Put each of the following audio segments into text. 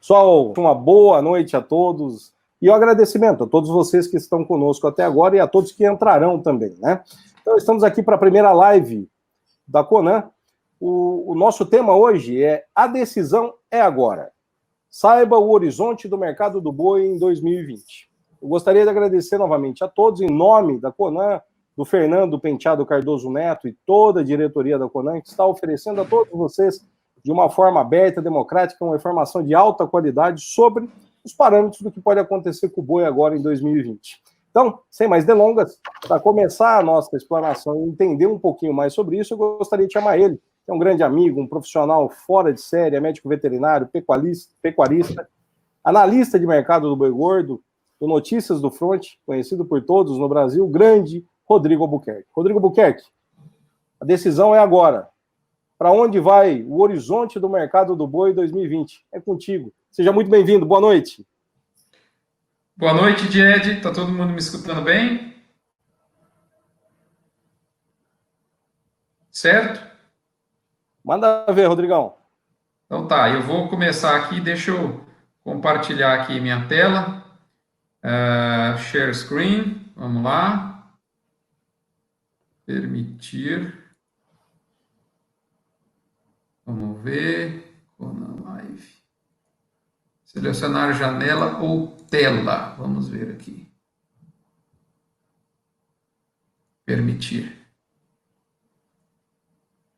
Pessoal, uma boa noite a todos e um agradecimento a todos vocês que estão conosco até agora e a todos que entrarão também, né? Então, estamos aqui para a primeira live da Conan. O nosso tema hoje é A Decisão é Agora. Saiba o horizonte do mercado do boi em 2020. Eu gostaria de agradecer novamente a todos, em nome da Conan, do Fernando Penteado Cardoso Neto e toda a diretoria da Conan, que está oferecendo a todos vocês, de uma forma aberta, democrática, uma informação de alta qualidade sobre os parâmetros do que pode acontecer com o boi agora em 2020. Então, sem mais delongas, para começar a nossa explanação e entender um pouquinho mais sobre isso, eu gostaria de chamar ele, que é um grande amigo, um profissional fora de série, é médico veterinário, pecuarista, analista de mercado do boi gordo, do Notícias do Fronte, conhecido por todos no Brasil, o grande Rodrigo Albuquerque. Rodrigo Albuquerque, a decisão é agora. Para onde vai o horizonte do mercado do boi 2020? É contigo. Seja muito bem-vindo. Boa noite. Boa noite, Died. Está todo mundo me escutando bem? Certo? Manda ver, Rodrigão. Então tá, eu vou começar aqui. Deixa eu compartilhar aqui minha tela. Share screen. Vamos lá. Permitir. Vamos ver. Conan Live. Selecionar janela ou tela. Vamos ver aqui. Permitir.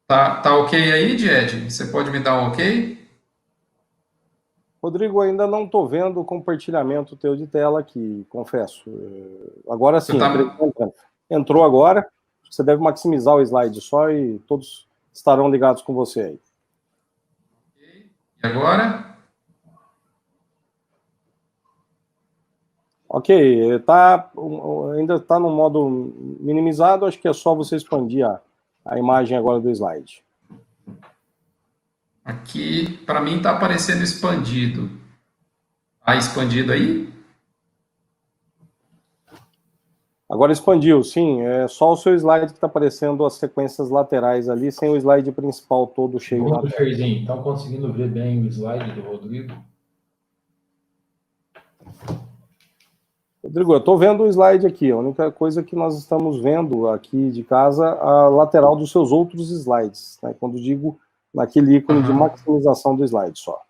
Tá ok aí, Died? Você pode me dar um ok? Rodrigo, ainda não estou vendo o compartilhamento teu de tela aqui, confesso. Agora sim, entrou agora. Você deve maximizar o slide só e todos estarão ligados com você aí. E agora? Ok, ainda está no modo minimizado, acho que é só você expandir a imagem agora do slide. Aqui, para mim, está aparecendo expandido. Está expandido aí? Agora expandiu, sim. É só o seu slide que está aparecendo as sequências laterais ali, sem o slide principal todo cheio. Muito, Jairzinho. Estão conseguindo ver bem o slide do Rodrigo? Rodrigo, eu estou vendo o slide aqui. A única coisa que nós estamos vendo aqui de casa, a lateral dos seus outros slides, né? Quando digo naquele ícone de maximização do slide só.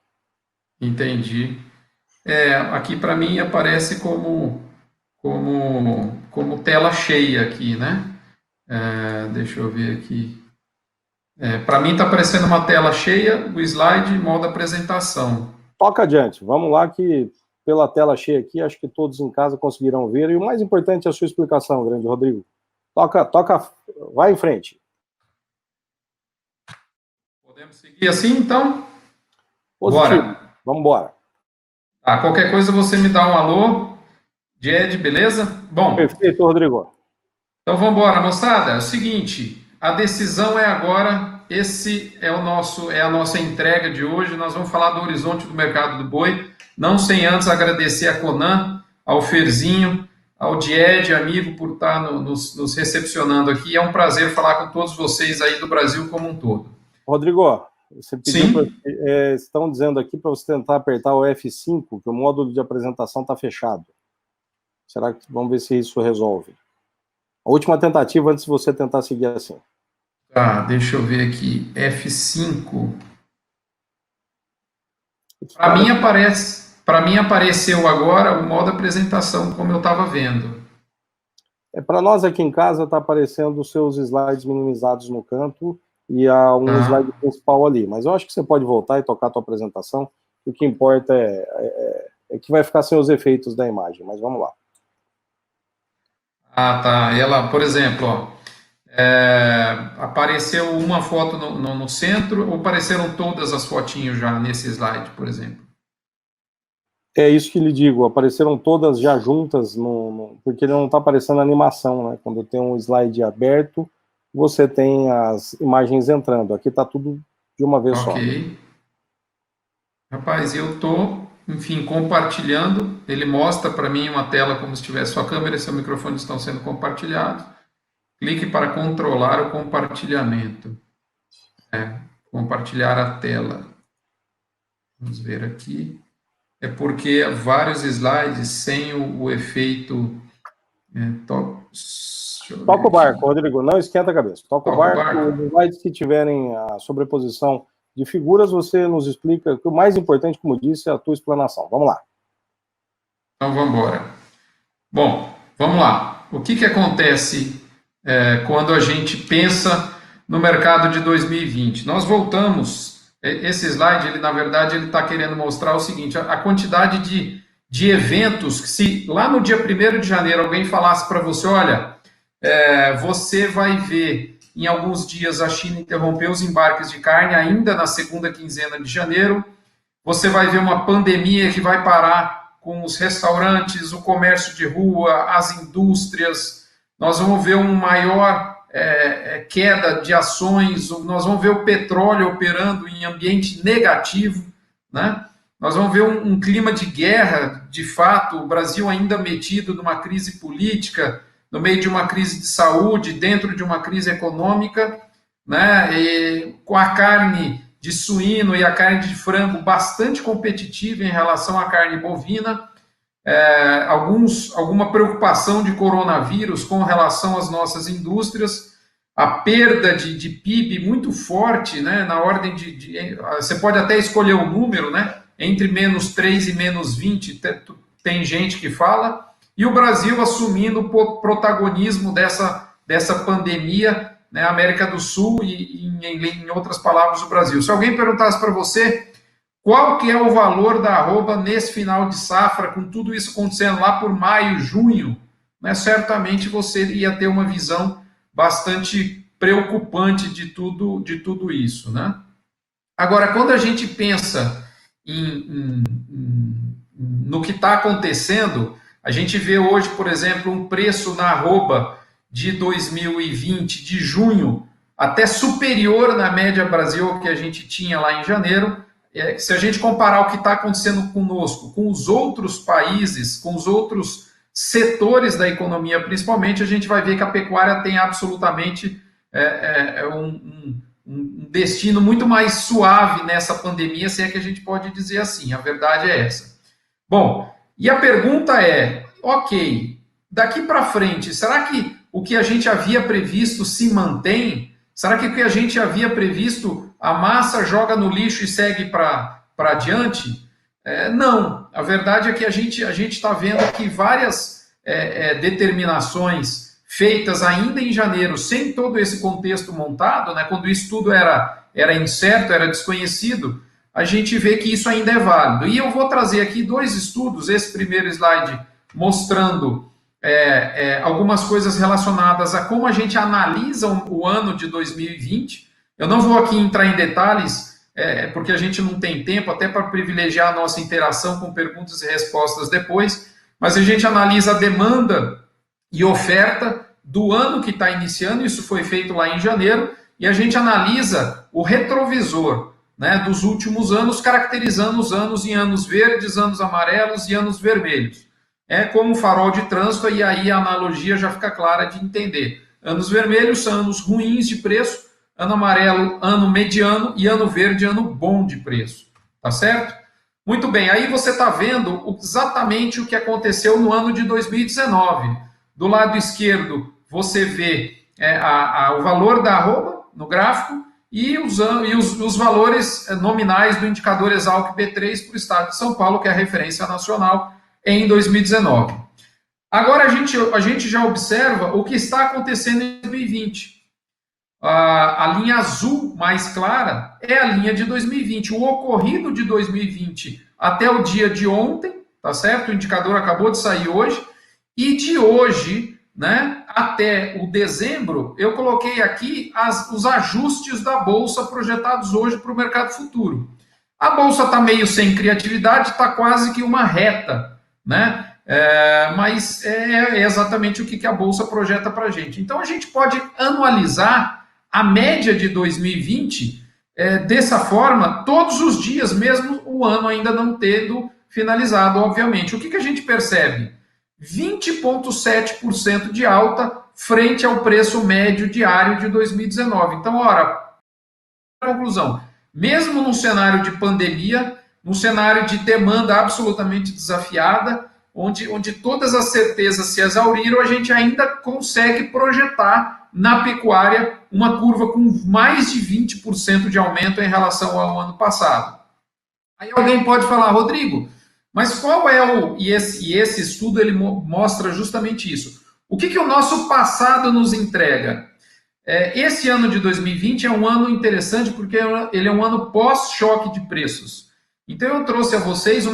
Entendi. Aqui para mim aparece como tela cheia aqui, né? Deixa eu ver aqui. Para mim está aparecendo uma tela cheia, o slide modo apresentação. Toca adiante. Vamos lá que pela tela cheia aqui, acho que todos em casa conseguirão ver. E o mais importante é a sua explicação, grande Rodrigo. Toca, vai em frente. Podemos seguir assim, então? Positivo. Bora. Vamos embora. Qualquer coisa você me dá um alô. Died, beleza? Bom. Perfeito, Rodrigo. Então vamos embora, moçada. É o seguinte, a decisão é agora. Esse é a nossa entrega de hoje. Nós vamos falar do horizonte do mercado do boi. Não sem antes agradecer a Conan, ao Ferzinho, ao Died, amigo, por estar nos recepcionando aqui. É um prazer falar com todos vocês aí do Brasil como um todo. Rodrigo, você pediu estão dizendo aqui para você tentar apertar o F5, que o módulo de apresentação está fechado. Será que vamos ver se isso resolve? A última tentativa antes de você tentar seguir assim. Deixa eu ver aqui. F5. Para mim apareceu agora o modo apresentação, como eu estava vendo. Para nós aqui em casa está aparecendo os seus slides minimizados no canto e há um slide principal ali. Mas eu acho que você pode voltar e tocar a tua apresentação. O que importa é que vai ficar sem os efeitos da imagem. Mas vamos lá. Ela, por exemplo, apareceu uma foto no centro ou apareceram todas as fotinhos já nesse slide, por exemplo? É isso que lhe digo, apareceram todas já juntas, porque ele não está aparecendo a animação, né? Quando tem um slide aberto, você tem as imagens entrando. Aqui está tudo de uma vez só. Rapaz, eu estou, compartilhando. Ele mostra para mim uma tela como se tivesse sua câmera e seu microfone estão sendo compartilhados. Clique para controlar o compartilhamento. Compartilhar a tela. Vamos ver aqui. é porque vários slides sem o efeito... Toca o barco, Rodrigo, não esquenta a cabeça. Toca o barco. Os slides que tiverem a sobreposição de figuras, você nos explica que o mais importante, como disse, é a tua explanação. Vamos lá. Então, vamos embora. Bom, vamos lá. O que acontece quando a gente pensa no mercado de 2020? Nós voltamos, esse slide, ele, na verdade, ele está querendo mostrar o seguinte, a quantidade de eventos que se lá no dia 1º de janeiro alguém falasse para você, olha, você vai ver em alguns dias a China interromper os embarques de carne ainda na segunda quinzena de janeiro, você vai ver uma pandemia que vai parar com os restaurantes, o comércio de rua, as indústrias, nós vamos ver uma maior queda de ações, nós vamos ver o petróleo operando em ambiente negativo, né? Nós vamos ver um clima de guerra, de fato, o Brasil ainda metido numa crise política, no meio de uma crise de saúde, dentro de uma crise econômica, né? E com a carne de suíno e a carne de frango bastante competitiva em relação à carne bovina, alguma preocupação de coronavírus com relação às nossas indústrias, a perda de PIB muito forte, né? Na ordem você pode até escolher o número, né? Entre -3 e -20, tem gente que fala, e o Brasil assumindo o protagonismo dessa pandemia, né, América do Sul e, em outras palavras, o Brasil. Se alguém perguntasse para você qual que é o valor da arroba nesse final de safra, com tudo isso acontecendo lá por maio, junho, né, certamente você ia ter uma visão bastante preocupante de tudo isso, né? Agora, quando a gente pensa no que está acontecendo, a gente vê hoje, por exemplo, um preço na arroba de 2020, de junho, até superior na média Brasil que a gente tinha lá em janeiro. Se a gente comparar o que está acontecendo conosco, com os outros países, com os outros setores da economia principalmente, a gente vai ver que a pecuária tem absolutamente um destino muito mais suave nessa pandemia, se é que a gente pode dizer assim, a verdade é essa. Bom, e a pergunta é, ok, daqui para frente, será que o que a gente havia previsto se mantém? Será que o que a gente havia previsto, a massa joga no lixo e segue para adiante? Não, a verdade é que a gente está vendo que várias determinações feitas ainda em janeiro, sem todo esse contexto montado, né, quando isso tudo era incerto, era desconhecido, a gente vê que isso ainda é válido. E eu vou trazer aqui 2 estudos, esse primeiro slide mostrando algumas coisas relacionadas a como a gente analisa o ano de 2020. Eu não vou aqui entrar em detalhes, porque a gente não tem tempo, até para privilegiar a nossa interação com perguntas e respostas depois, mas a gente analisa a demanda e oferta do ano que está iniciando, isso foi feito lá em janeiro, e a gente analisa o retrovisor, né, dos últimos anos, caracterizando os anos em anos verdes, anos amarelos e anos vermelhos. É como um farol de trânsito, e aí a analogia já fica clara de entender. Anos vermelhos são anos ruins de preço, ano amarelo, ano mediano, e ano verde, ano bom de preço. Tá certo? Muito bem, aí você está vendo exatamente o que aconteceu no ano de 2019. Do lado esquerdo, você vê o valor da arroba no gráfico e os valores nominais do indicador Exalc B3 para o estado de São Paulo, que é a referência nacional, em 2019. Agora a gente já observa o que está acontecendo em 2020. A linha azul mais clara é a linha de 2020. O ocorrido de 2020 até o dia de ontem, tá certo? O indicador acabou de sair hoje. E de hoje, né, até o dezembro, eu coloquei aqui os ajustes da Bolsa projetados hoje para o mercado futuro. A Bolsa está meio sem criatividade, está quase que uma reta, né? Mas é exatamente o que a Bolsa projeta para a gente. Então, a gente pode anualizar a média de 2020 dessa forma, todos os dias, mesmo o ano ainda não tendo finalizado, obviamente. O que a gente percebe? 20,7% de alta frente ao preço médio diário de 2019. Então, conclusão, mesmo num cenário de pandemia, num cenário de demanda absolutamente desafiada, onde todas as certezas se exauriram, a gente ainda consegue projetar na pecuária uma curva com mais de 20% de aumento em relação ao ano passado. Aí alguém pode falar, Rodrigo, mas qual é o... E esse estudo ele mostra justamente isso. O que o nosso passado nos entrega? Esse ano de 2020 é um ano interessante porque ele é um ano pós-choque de preços. Então eu trouxe a vocês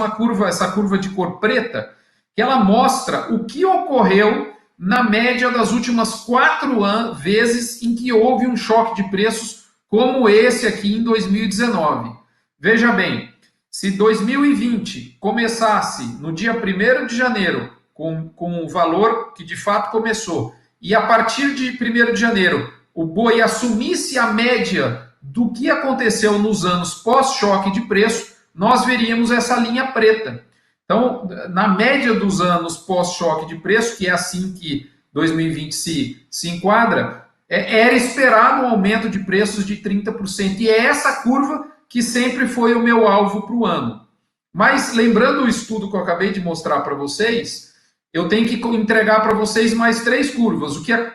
essa curva de cor preta, que ela mostra o que ocorreu na média das últimas 4 vezes em que houve um choque de preços como esse aqui em 2019. Veja bem, se 2020 começasse no dia 1º de janeiro, com o valor que de fato começou, e a partir de 1º de janeiro o boi assumisse a média do que aconteceu nos anos pós-choque de preço, nós veríamos essa linha preta. Então, na média dos anos pós-choque de preço, que é assim que 2020 se enquadra, era esperado um aumento de preços de 30%. E é essa curva que sempre foi o meu alvo para o ano. Mas, lembrando o estudo que eu acabei de mostrar para vocês, eu tenho que entregar para vocês mais 3 curvas,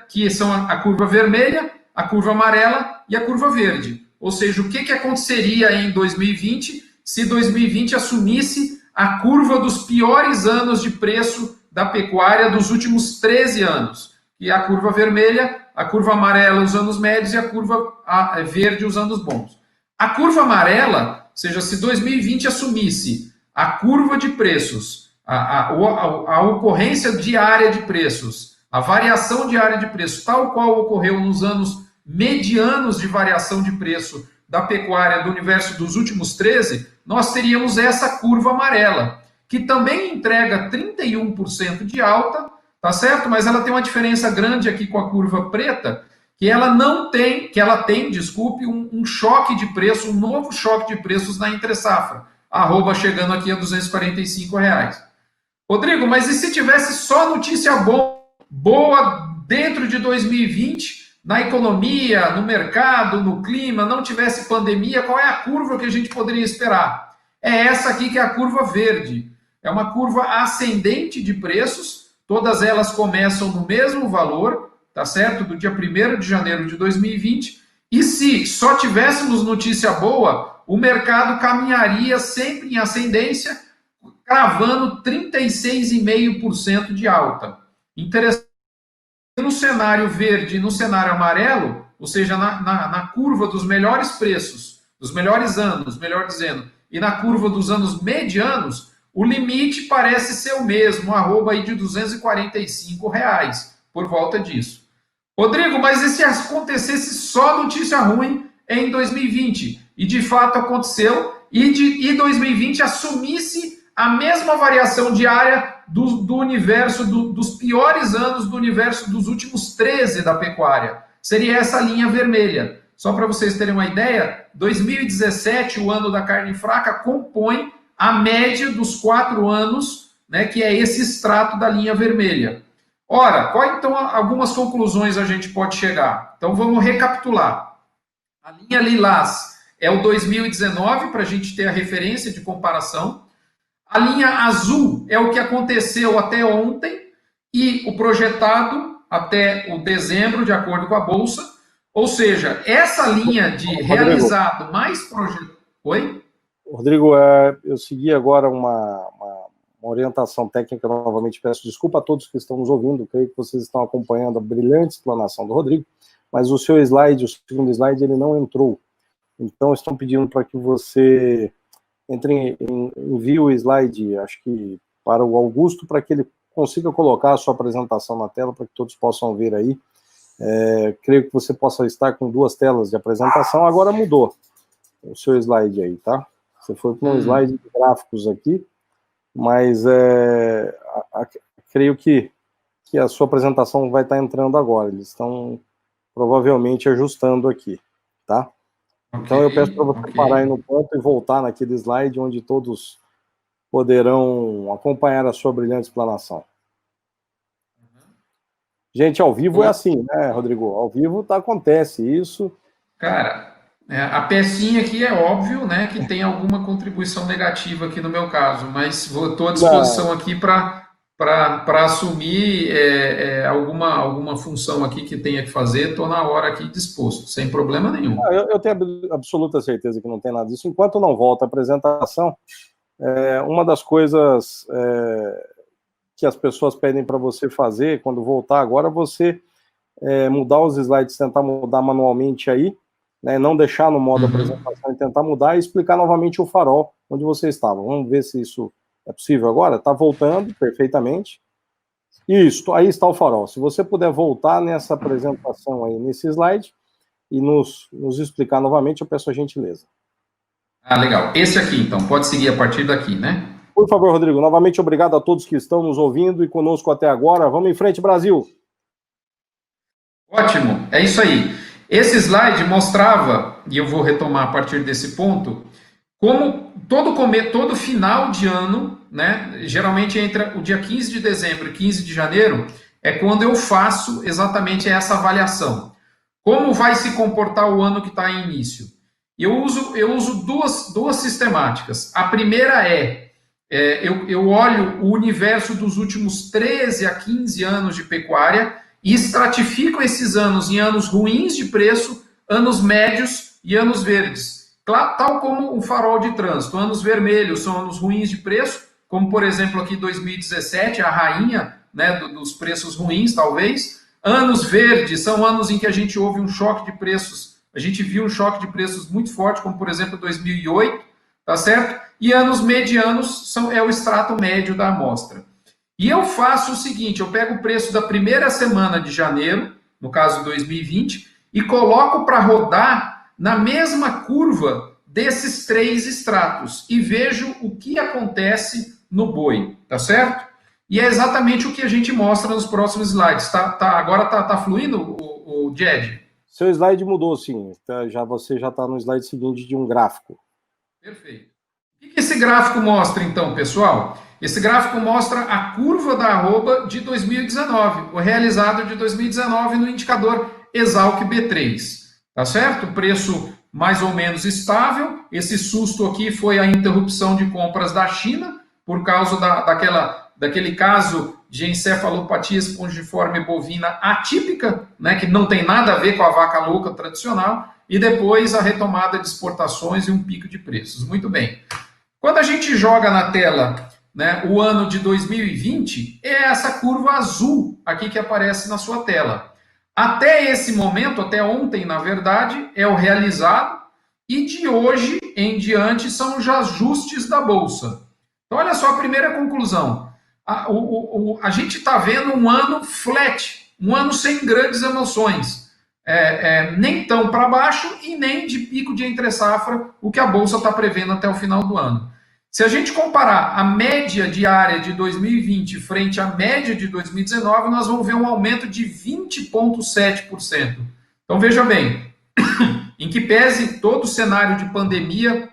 que são a curva vermelha, a curva amarela e a curva verde. Ou seja, o que aconteceria em 2020 se 2020 assumisse a curva dos piores anos de preço da pecuária dos últimos 13 anos. E a curva vermelha, a curva amarela, os anos médios, e a curva verde, os anos bons. A curva amarela, ou seja, se 2020 assumisse a curva de preços, a ocorrência diária de preços, a variação diária de preços, tal qual ocorreu nos anos medianos de variação de preço da pecuária do universo dos últimos 13, nós teríamos essa curva amarela, que também entrega 31% de alta, tá certo? Mas ela tem uma diferença grande aqui com a curva preta, que ela tem, desculpe, um choque de preço, um novo choque de preços na entre-safra, arroba chegando aqui a R$245. Rodrigo, mas e se tivesse só notícia boa dentro de 2020, na economia, no mercado, no clima, não tivesse pandemia, qual é a curva que a gente poderia esperar? É essa aqui que é a curva verde. É uma curva ascendente de preços, todas elas começam no mesmo valor, tá certo? Do dia 1º de janeiro de 2020. E se só tivéssemos notícia boa, o mercado caminharia sempre em ascendência, cravando 36,5% de alta. Interessante. No cenário verde e no cenário amarelo, ou seja, na curva dos melhores preços, dos melhores anos, melhor dizendo, e na curva dos anos medianos, o limite parece ser o mesmo, arroba aí de R$245, por volta disso. Rodrigo, mas e se acontecesse só notícia ruim em 2020? E de fato aconteceu, e 2020 assumisse a mesma variação diária do universo, dos piores anos do universo dos últimos 13 da pecuária. Seria essa linha vermelha. Só para vocês terem uma ideia, 2017, o ano da carne fraca, compõe a média dos 4 anos, né, que é esse extrato da linha vermelha. Ora, qual então algumas conclusões a gente pode chegar? Então vamos recapitular. A linha lilás é o 2019, para a gente ter a referência de comparação. A linha azul é o que aconteceu até ontem e o projetado até o dezembro, de acordo com a Bolsa. Ou seja, essa linha de Rodrigo, realizado mais projeto... Oi? Rodrigo, eu segui agora uma orientação técnica, novamente peço desculpa a todos que estão nos ouvindo, creio que vocês estão acompanhando a brilhante explanação do Rodrigo, mas o seu slide, o segundo slide, ele não entrou. Então, estão pedindo para que você... envie o slide, acho que para o Augusto, para que ele consiga colocar a sua apresentação na tela, para que todos possam ver aí. Creio que você possa estar com 2 telas de apresentação, agora mudou o seu slide aí, tá? Você foi para um slide de gráficos aqui, mas creio que a sua apresentação vai estar entrando agora, eles estão provavelmente ajustando aqui, tá? Então eu peço para você parar aí no ponto e voltar naquele slide onde todos poderão acompanhar a sua brilhante explanação. Gente, ao vivo é assim, né, Rodrigo? Ao vivo acontece isso. Cara, A pecinha aqui é óbvio, né, que tem alguma contribuição negativa aqui no meu caso, mas estou à disposição aqui para assumir alguma função aqui que tenha que fazer, estou na hora aqui disposto, sem problema nenhum. Eu tenho absoluta certeza que não tem nada disso. Enquanto não volta a apresentação, uma das coisas que as pessoas pedem para você fazer, quando voltar agora, você mudar os slides, tentar mudar manualmente aí, né, não deixar no modo apresentação e tentar mudar e explicar novamente o farol onde você estava. Vamos ver se isso é possível agora. Está voltando perfeitamente. Isso, aí está o farol. Se você puder voltar nessa apresentação aí, nesse slide, e nos explicar novamente, eu peço a gentileza. Legal. Esse aqui, então, pode seguir a partir daqui, né? Por favor, Rodrigo, novamente obrigado a todos que estão nos ouvindo e conosco até agora. Vamos em frente, Brasil! Ótimo, é isso aí. Esse slide mostrava, e eu vou retomar a partir desse ponto, como todo final de ano, né, geralmente entre o dia 15 de dezembro e 15 de janeiro, é quando eu faço exatamente essa avaliação. Como vai se comportar o ano que está em início? Eu uso duas sistemáticas. A primeira eu olho o universo dos últimos 13 a 15 anos de pecuária e estratifico esses anos em anos ruins de preço, anos médios e anos verdes. Tal como o farol de trânsito. Anos vermelhos são anos ruins de preço, como por exemplo aqui 2017, a rainha, né, dos preços ruins, talvez. Anos verdes são anos em que a gente houve um choque de preços, a gente viu um choque de preços muito forte, como por exemplo 2008, tá certo? E anos medianos é o extrato médio da amostra. E eu faço o seguinte, eu pego o preço da primeira semana de janeiro, no caso 2020, e coloco para rodar na mesma curva desses 3 extratos e vejo o que acontece no boi, tá certo? E é exatamente o que a gente mostra nos próximos slides. Agora tá fluindo, o Jed? Seu slide mudou, sim. Você já está no slide seguinte de um gráfico. Perfeito. O que esse gráfico mostra, então, pessoal? Esse gráfico mostra a curva da arroba de 2019, o realizado de 2019 no indicador Exalc B3. Tá certo? Preço mais ou menos estável. Esse susto aqui foi a interrupção de compras da China, por causa daquele caso de encefalopatia espongiforme bovina atípica, né, que não tem nada a ver com a vaca louca tradicional, e depois a retomada de exportações e um pico de preços. Muito bem. Quando a gente joga na tela, né, o ano de 2020, é essa curva azul aqui que aparece na sua tela. Até esse momento, até ontem, na verdade, é o realizado, e de hoje em diante são os ajustes da Bolsa. Então, olha só a primeira conclusão. A gente está vendo um ano flat, um ano sem grandes emoções. Nem tão para baixo e nem de pico de entre-safra, o que a Bolsa está prevendo até o final do ano. Se a gente comparar a média diária de 2020 frente à média de 2019, nós vamos ver um aumento de 20,7%. Então, veja bem, em que pese todo o cenário de pandemia,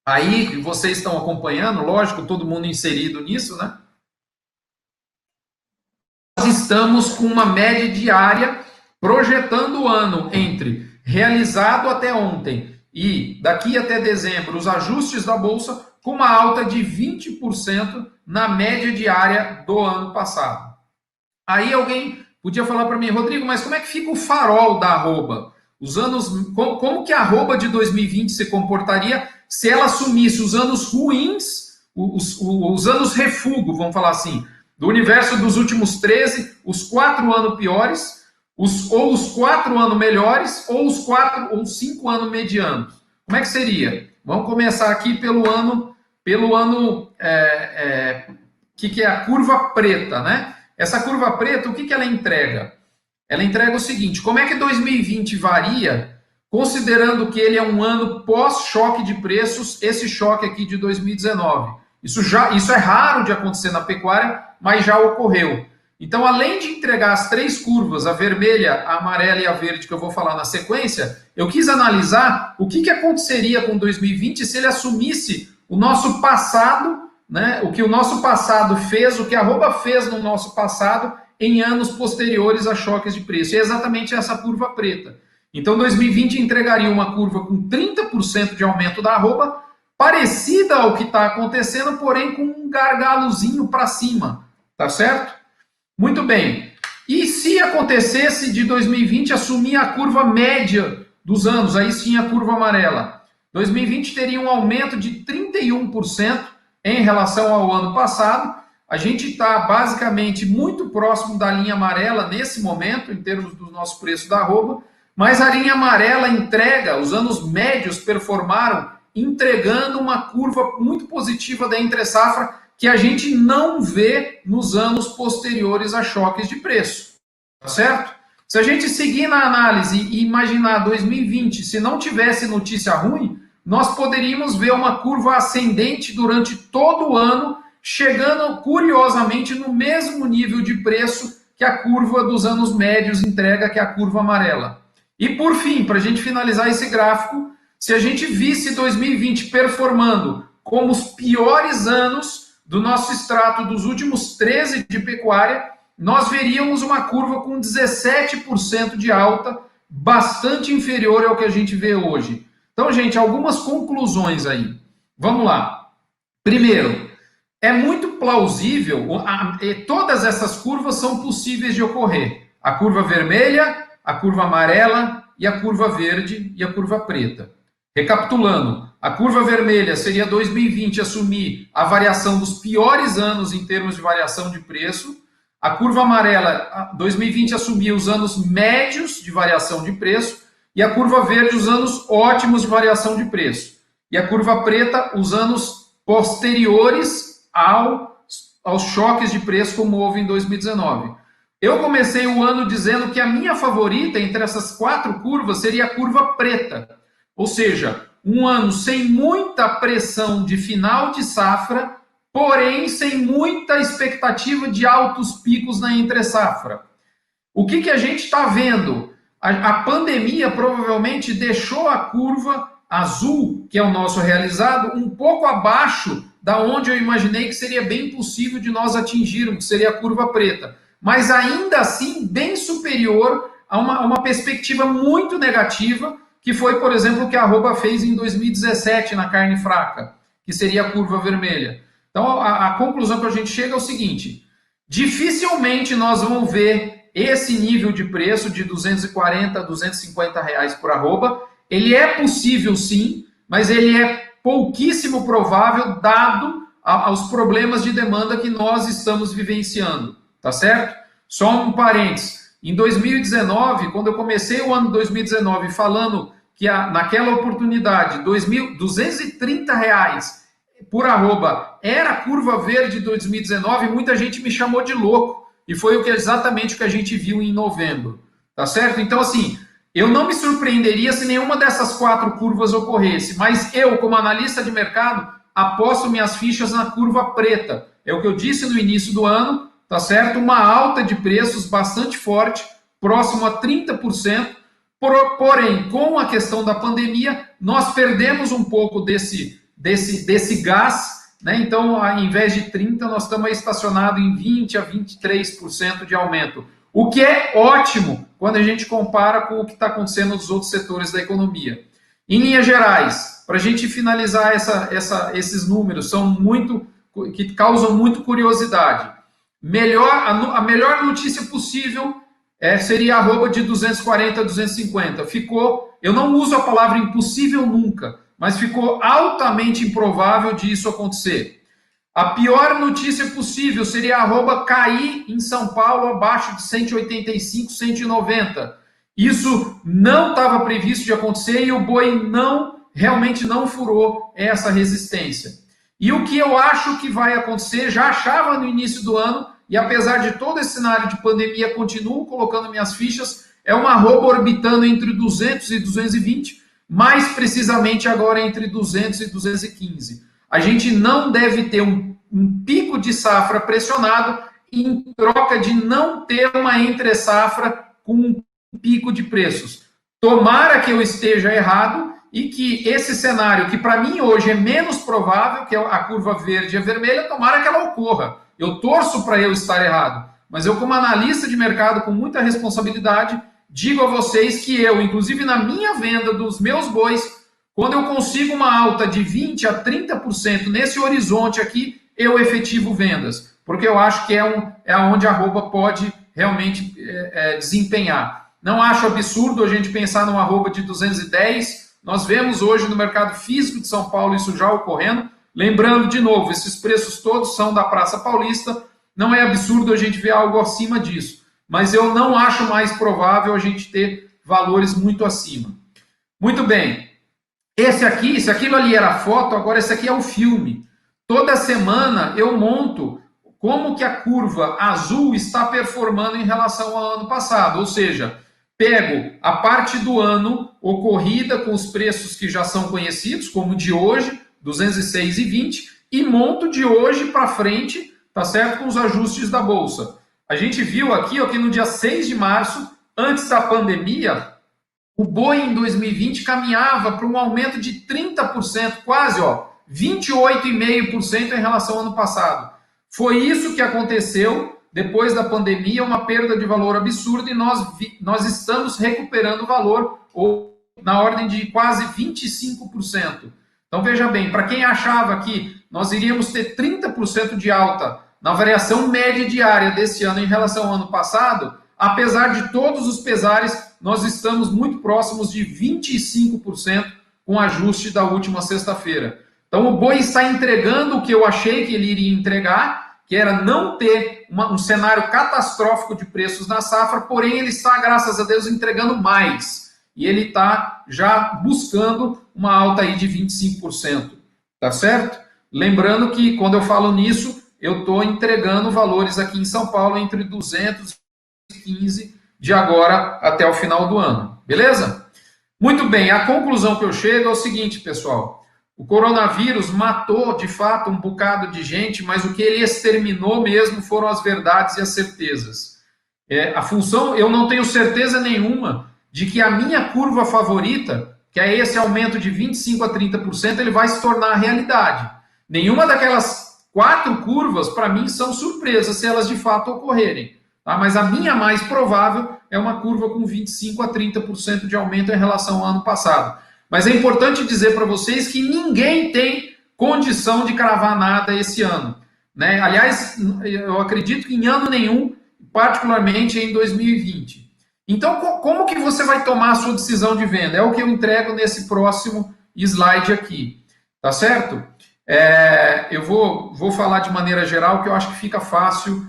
aí que vocês estão acompanhando, lógico, todo mundo inserido nisso, né? Nós estamos com uma média diária projetando o ano entre realizado até ontem e daqui até dezembro os ajustes da Bolsa com uma alta de 20% na média diária do ano passado. Aí alguém podia falar para mim, Rodrigo, mas como é que fica o farol da arroba? Como que a arroba de 2020 se comportaria se ela assumisse os anos ruins, os anos refúgio, vamos falar assim, do universo dos últimos 13, os 4 anos piores, ou os 4 anos melhores, ou os 4 ou 5 anos medianos. Como é que seria? Vamos começar aqui pelo ano que é a curva preta, né? Essa curva preta, o que ela entrega? Ela entrega o seguinte, como é que 2020 varia, considerando que ele é um ano pós-choque de preços, esse choque aqui de 2019. Isso é raro de acontecer na pecuária, mas já ocorreu. Então, além de entregar as 3 curvas, a vermelha, a amarela e a verde, que eu vou falar na sequência, eu quis analisar o que aconteceria com 2020 se ele assumisse o nosso passado, né, o que o nosso passado fez, o que a arroba fez no nosso passado em anos posteriores a choques de preço. E é exatamente essa curva preta. Então 2020 entregaria uma curva com 30% de aumento da arroba, parecida ao que está acontecendo, porém com um gargalozinho para cima, tá certo? Muito bem. E se acontecesse de 2020 assumir a curva média dos anos, aí sim a curva amarela, 2020 teria um aumento de 31% em relação ao ano passado. A gente está basicamente muito próximo da linha amarela nesse momento, em termos do nosso preço da arroba, mas a linha amarela entrega, os anos médios performaram, entregando uma curva muito positiva da entre-safra, que a gente não vê nos anos posteriores a choques de preço. Tá certo? Se a gente seguir na análise e imaginar 2020, se não tivesse notícia ruim, nós poderíamos ver uma curva ascendente durante todo o ano, chegando curiosamente no mesmo nível de preço que a curva dos anos médios entrega, que é a curva amarela. E por fim, para a gente finalizar esse gráfico, se a gente visse 2020 performando como os piores anos do nosso extrato dos últimos 13 de pecuária, nós veríamos uma curva com 17% de alta, bastante inferior ao que a gente vê hoje. Então, gente, algumas conclusões aí. Vamos lá. Primeiro, é muito plausível, todas essas curvas são possíveis de ocorrer. A curva vermelha, a curva amarela e a curva verde e a curva preta. Recapitulando, a curva vermelha seria 2020 assumir a variação dos piores anos em termos de variação de preço. A curva amarela, 2020 assumia os anos médios de variação de preço. E a curva verde, os anos ótimos de variação de preço. E a curva preta, os anos posteriores aos choques de preço, como houve em 2019. Eu comecei o ano dizendo que a minha favorita entre essas 4 curvas seria a curva preta. Ou seja, um ano sem muita pressão de final de safra, porém sem muita expectativa de altos picos na entre-safra. O que a gente está vendo? A pandemia provavelmente deixou a curva azul, que é o nosso realizado, um pouco abaixo da onde eu imaginei que seria bem possível de nós atingirmos, que seria a curva preta. Mas ainda assim, bem superior a uma perspectiva muito negativa, que foi, por exemplo, o que a arroba fez em 2017 na carne fraca, que seria a curva vermelha. Então, a conclusão que a gente chega é o seguinte: dificilmente nós vamos ver esse nível de preço de 240 a 250 reais por arroba. Ele é possível sim, mas ele é pouquíssimo provável dado aos problemas de demanda que nós estamos vivenciando, tá certo? Só um parênteses, em 2019, quando eu comecei o ano 2019 falando que naquela oportunidade, 230 reais por arroba era a curva verde de 2019, muita gente me chamou de louco. E foi exatamente o que a gente viu em novembro, tá certo? Então, assim, eu não me surpreenderia se nenhuma dessas 4 curvas ocorresse, mas eu, como analista de mercado, aposto minhas fichas na curva preta. É o que eu disse no início do ano, tá certo? Uma alta de preços bastante forte, próximo a 30%, porém, com a questão da pandemia, nós perdemos um pouco desse gás, né? Então, ao invés de 30%, nós estamos estacionados em 20% a 23% de aumento. O que é ótimo quando a gente compara com o que está acontecendo nos outros setores da economia. Em linhas gerais, para a gente finalizar esses números, que causam muito curiosidade. A melhor notícia possível seria a arroba de 240 a 250. Eu não uso a palavra impossível nunca, mas ficou altamente improvável disso acontecer. A pior notícia possível seria a arroba cair em São Paulo abaixo de 185, 190. Isso não estava previsto de acontecer e o boi realmente não furou essa resistência. E o que eu acho que vai acontecer, já achava no início do ano, e apesar de todo esse cenário de pandemia, continuo colocando minhas fichas, é uma arroba orbitando entre 200 e 220, mais precisamente agora entre 200 e 215. A gente não deve ter um pico de safra pressionado em troca de não ter uma entre-safra com um pico de preços. Tomara que eu esteja errado e que esse cenário, que para mim hoje é menos provável, que é a curva verde e a vermelha, tomara que ela ocorra. Eu torço para eu estar errado, mas eu, como analista de mercado com muita responsabilidade, digo a vocês que eu, inclusive na minha venda dos meus bois, quando eu consigo uma alta de 20% a 30% nesse horizonte aqui, eu efetivo vendas, porque eu acho que é onde a arroba pode realmente desempenhar. Não acho absurdo a gente pensar numa arroba de 210, nós vemos hoje no mercado físico de São Paulo isso já ocorrendo. Lembrando, de novo, esses preços todos são da Praça Paulista, não é absurdo a gente ver algo acima disso, mas eu não acho mais provável a gente ter valores muito acima. Muito bem, se aquilo ali era a foto, agora esse aqui é o filme. Toda semana eu monto como que a curva azul está performando em relação ao ano passado, ou seja, pego a parte do ano ocorrida com os preços que já são conhecidos, como de hoje, 206,20, e monto de hoje para frente, tá certo? Com os ajustes da Bolsa. A gente viu aqui ó, que no dia 6 de março, antes da pandemia, o boi em 2020 caminhava para um aumento de 30%, quase 28,5% em relação ao ano passado. Foi isso que aconteceu depois da pandemia, uma perda de valor absurda, e nós estamos recuperando valor ou na ordem de quase 25%. Então, veja bem, para quem achava que nós iríamos ter 30% de alta na variação média diária desse ano em relação ao ano passado, apesar de todos os pesares, nós estamos muito próximos de 25% com o ajuste da última sexta-feira. Então, o boi está entregando o que eu achei que ele iria entregar, que era não ter um cenário catastrófico de preços na safra, porém ele está, graças a Deus, entregando mais. E ele está já buscando uma alta aí de 25%, tá certo? Lembrando que quando eu falo nisso, eu estou entregando valores aqui em São Paulo entre 215 de agora até o final do ano, beleza? Muito bem, a conclusão que eu chego é o seguinte, pessoal. O coronavírus matou, de fato, um bocado de gente, mas o que ele exterminou mesmo foram as verdades e as certezas. A função, eu não tenho certeza nenhuma de que a minha curva favorita, que é esse aumento de 25% a 30%, ele vai se tornar realidade. Nenhuma daquelas 4 curvas, para mim, são surpresas se elas de fato ocorrerem. Tá? Mas a minha mais provável é uma curva com 25% a 30% de aumento em relação ao ano passado. Mas é importante dizer para vocês que ninguém tem condição de cravar nada esse ano, né? Aliás, eu acredito que em ano nenhum, particularmente em 2020. Então, como que você vai tomar a sua decisão de venda? É o que eu entrego nesse próximo slide aqui, tá certo? Eu vou falar de maneira geral, que eu acho que fica fácil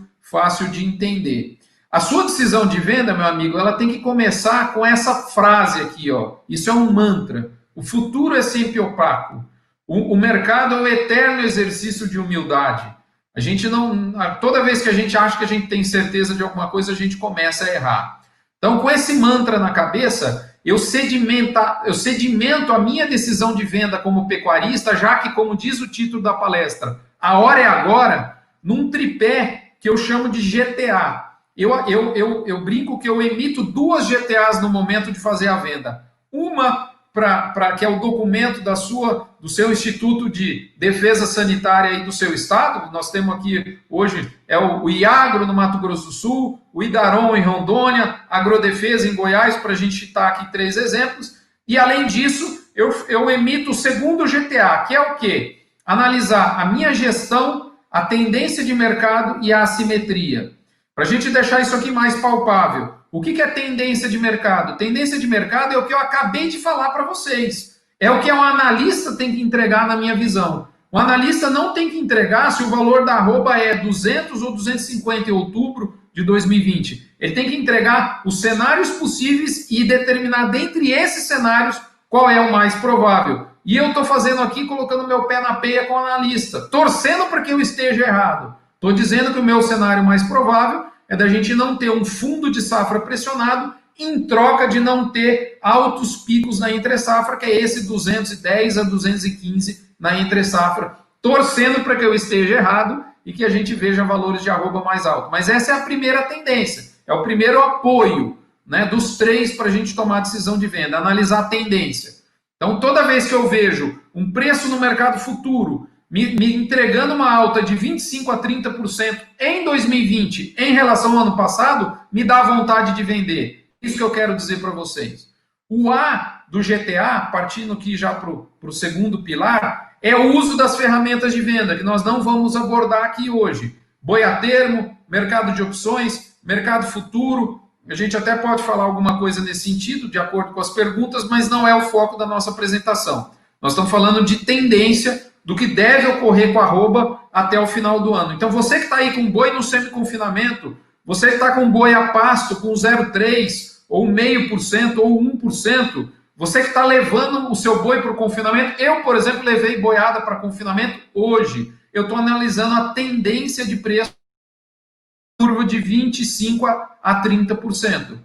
de entender. A sua decisão de venda, meu amigo, ela tem que começar com essa frase aqui, ó. Isso é um mantra. O futuro é sempre opaco. O mercado é o eterno exercício de humildade. A gente não, toda vez que a gente acha que a gente tem certeza de alguma coisa, a gente começa a errar. Então, com esse mantra na cabeça, eu sedimento a minha decisão de venda como pecuarista, já que, como diz o título da palestra, a hora é agora, num tripé que eu chamo de GTA. Eu brinco que eu emito 2 GTAs no momento de fazer a venda. Uma que é o documento do seu Instituto de Defesa Sanitária aí do seu estado. Nós temos aqui hoje o IAGRO no Mato Grosso do Sul, o IDARON em Rondônia, Agrodefesa em Goiás, para a gente citar aqui 3 exemplos. E além disso, eu emito o segundo GTA, que é o quê? Analisar a minha gestão, a tendência de mercado e a assimetria. Para a gente deixar isso aqui mais palpável, o que é tendência de mercado? Tendência de mercado é o que eu acabei de falar para vocês. É o que um analista tem que entregar na minha visão. O analista não tem que entregar se o valor da arroba é 200 ou 250 em outubro de 2020. Ele tem que entregar os cenários possíveis e determinar dentre esses cenários qual é o mais provável. E eu estou fazendo aqui, colocando meu pé na peia com o analista, torcendo para que eu esteja errado. Estou dizendo que o meu cenário mais provável é da gente não ter um fundo de safra pressionado em troca de não ter altos picos na entre-safra, que é esse 210 a 215 na entre-safra, torcendo para que eu esteja errado e que a gente veja valores de arroba mais alto. Mas essa é a primeira tendência, é o primeiro apoio, né, dos 3 para a gente tomar a decisão de venda, analisar a tendência. Então, toda vez que eu vejo um preço no mercado futuro me entregando uma alta de 25% a 30% em 2020 em relação ao ano passado, me dá vontade de vender. isso que eu quero dizer para vocês. O A do GTA, partindo aqui já para o segundo pilar, é o uso das ferramentas de venda, que nós não vamos abordar aqui hoje. Boi a termo, mercado de opções, mercado futuro. A gente até pode falar alguma coisa nesse sentido, de acordo com as perguntas, mas não é o foco da nossa apresentação. Nós estamos falando de tendência, do que deve ocorrer com a arroba até o final do ano. Então, você que está aí com boi no semi-confinamento, você que está com boi a pasto com 0,3%, ou 0,5%, ou 1%, você que está levando o seu boi para o confinamento, eu, por exemplo, levei boiada para confinamento hoje. Eu estou analisando a tendência de preço, curva de 25% a 30%.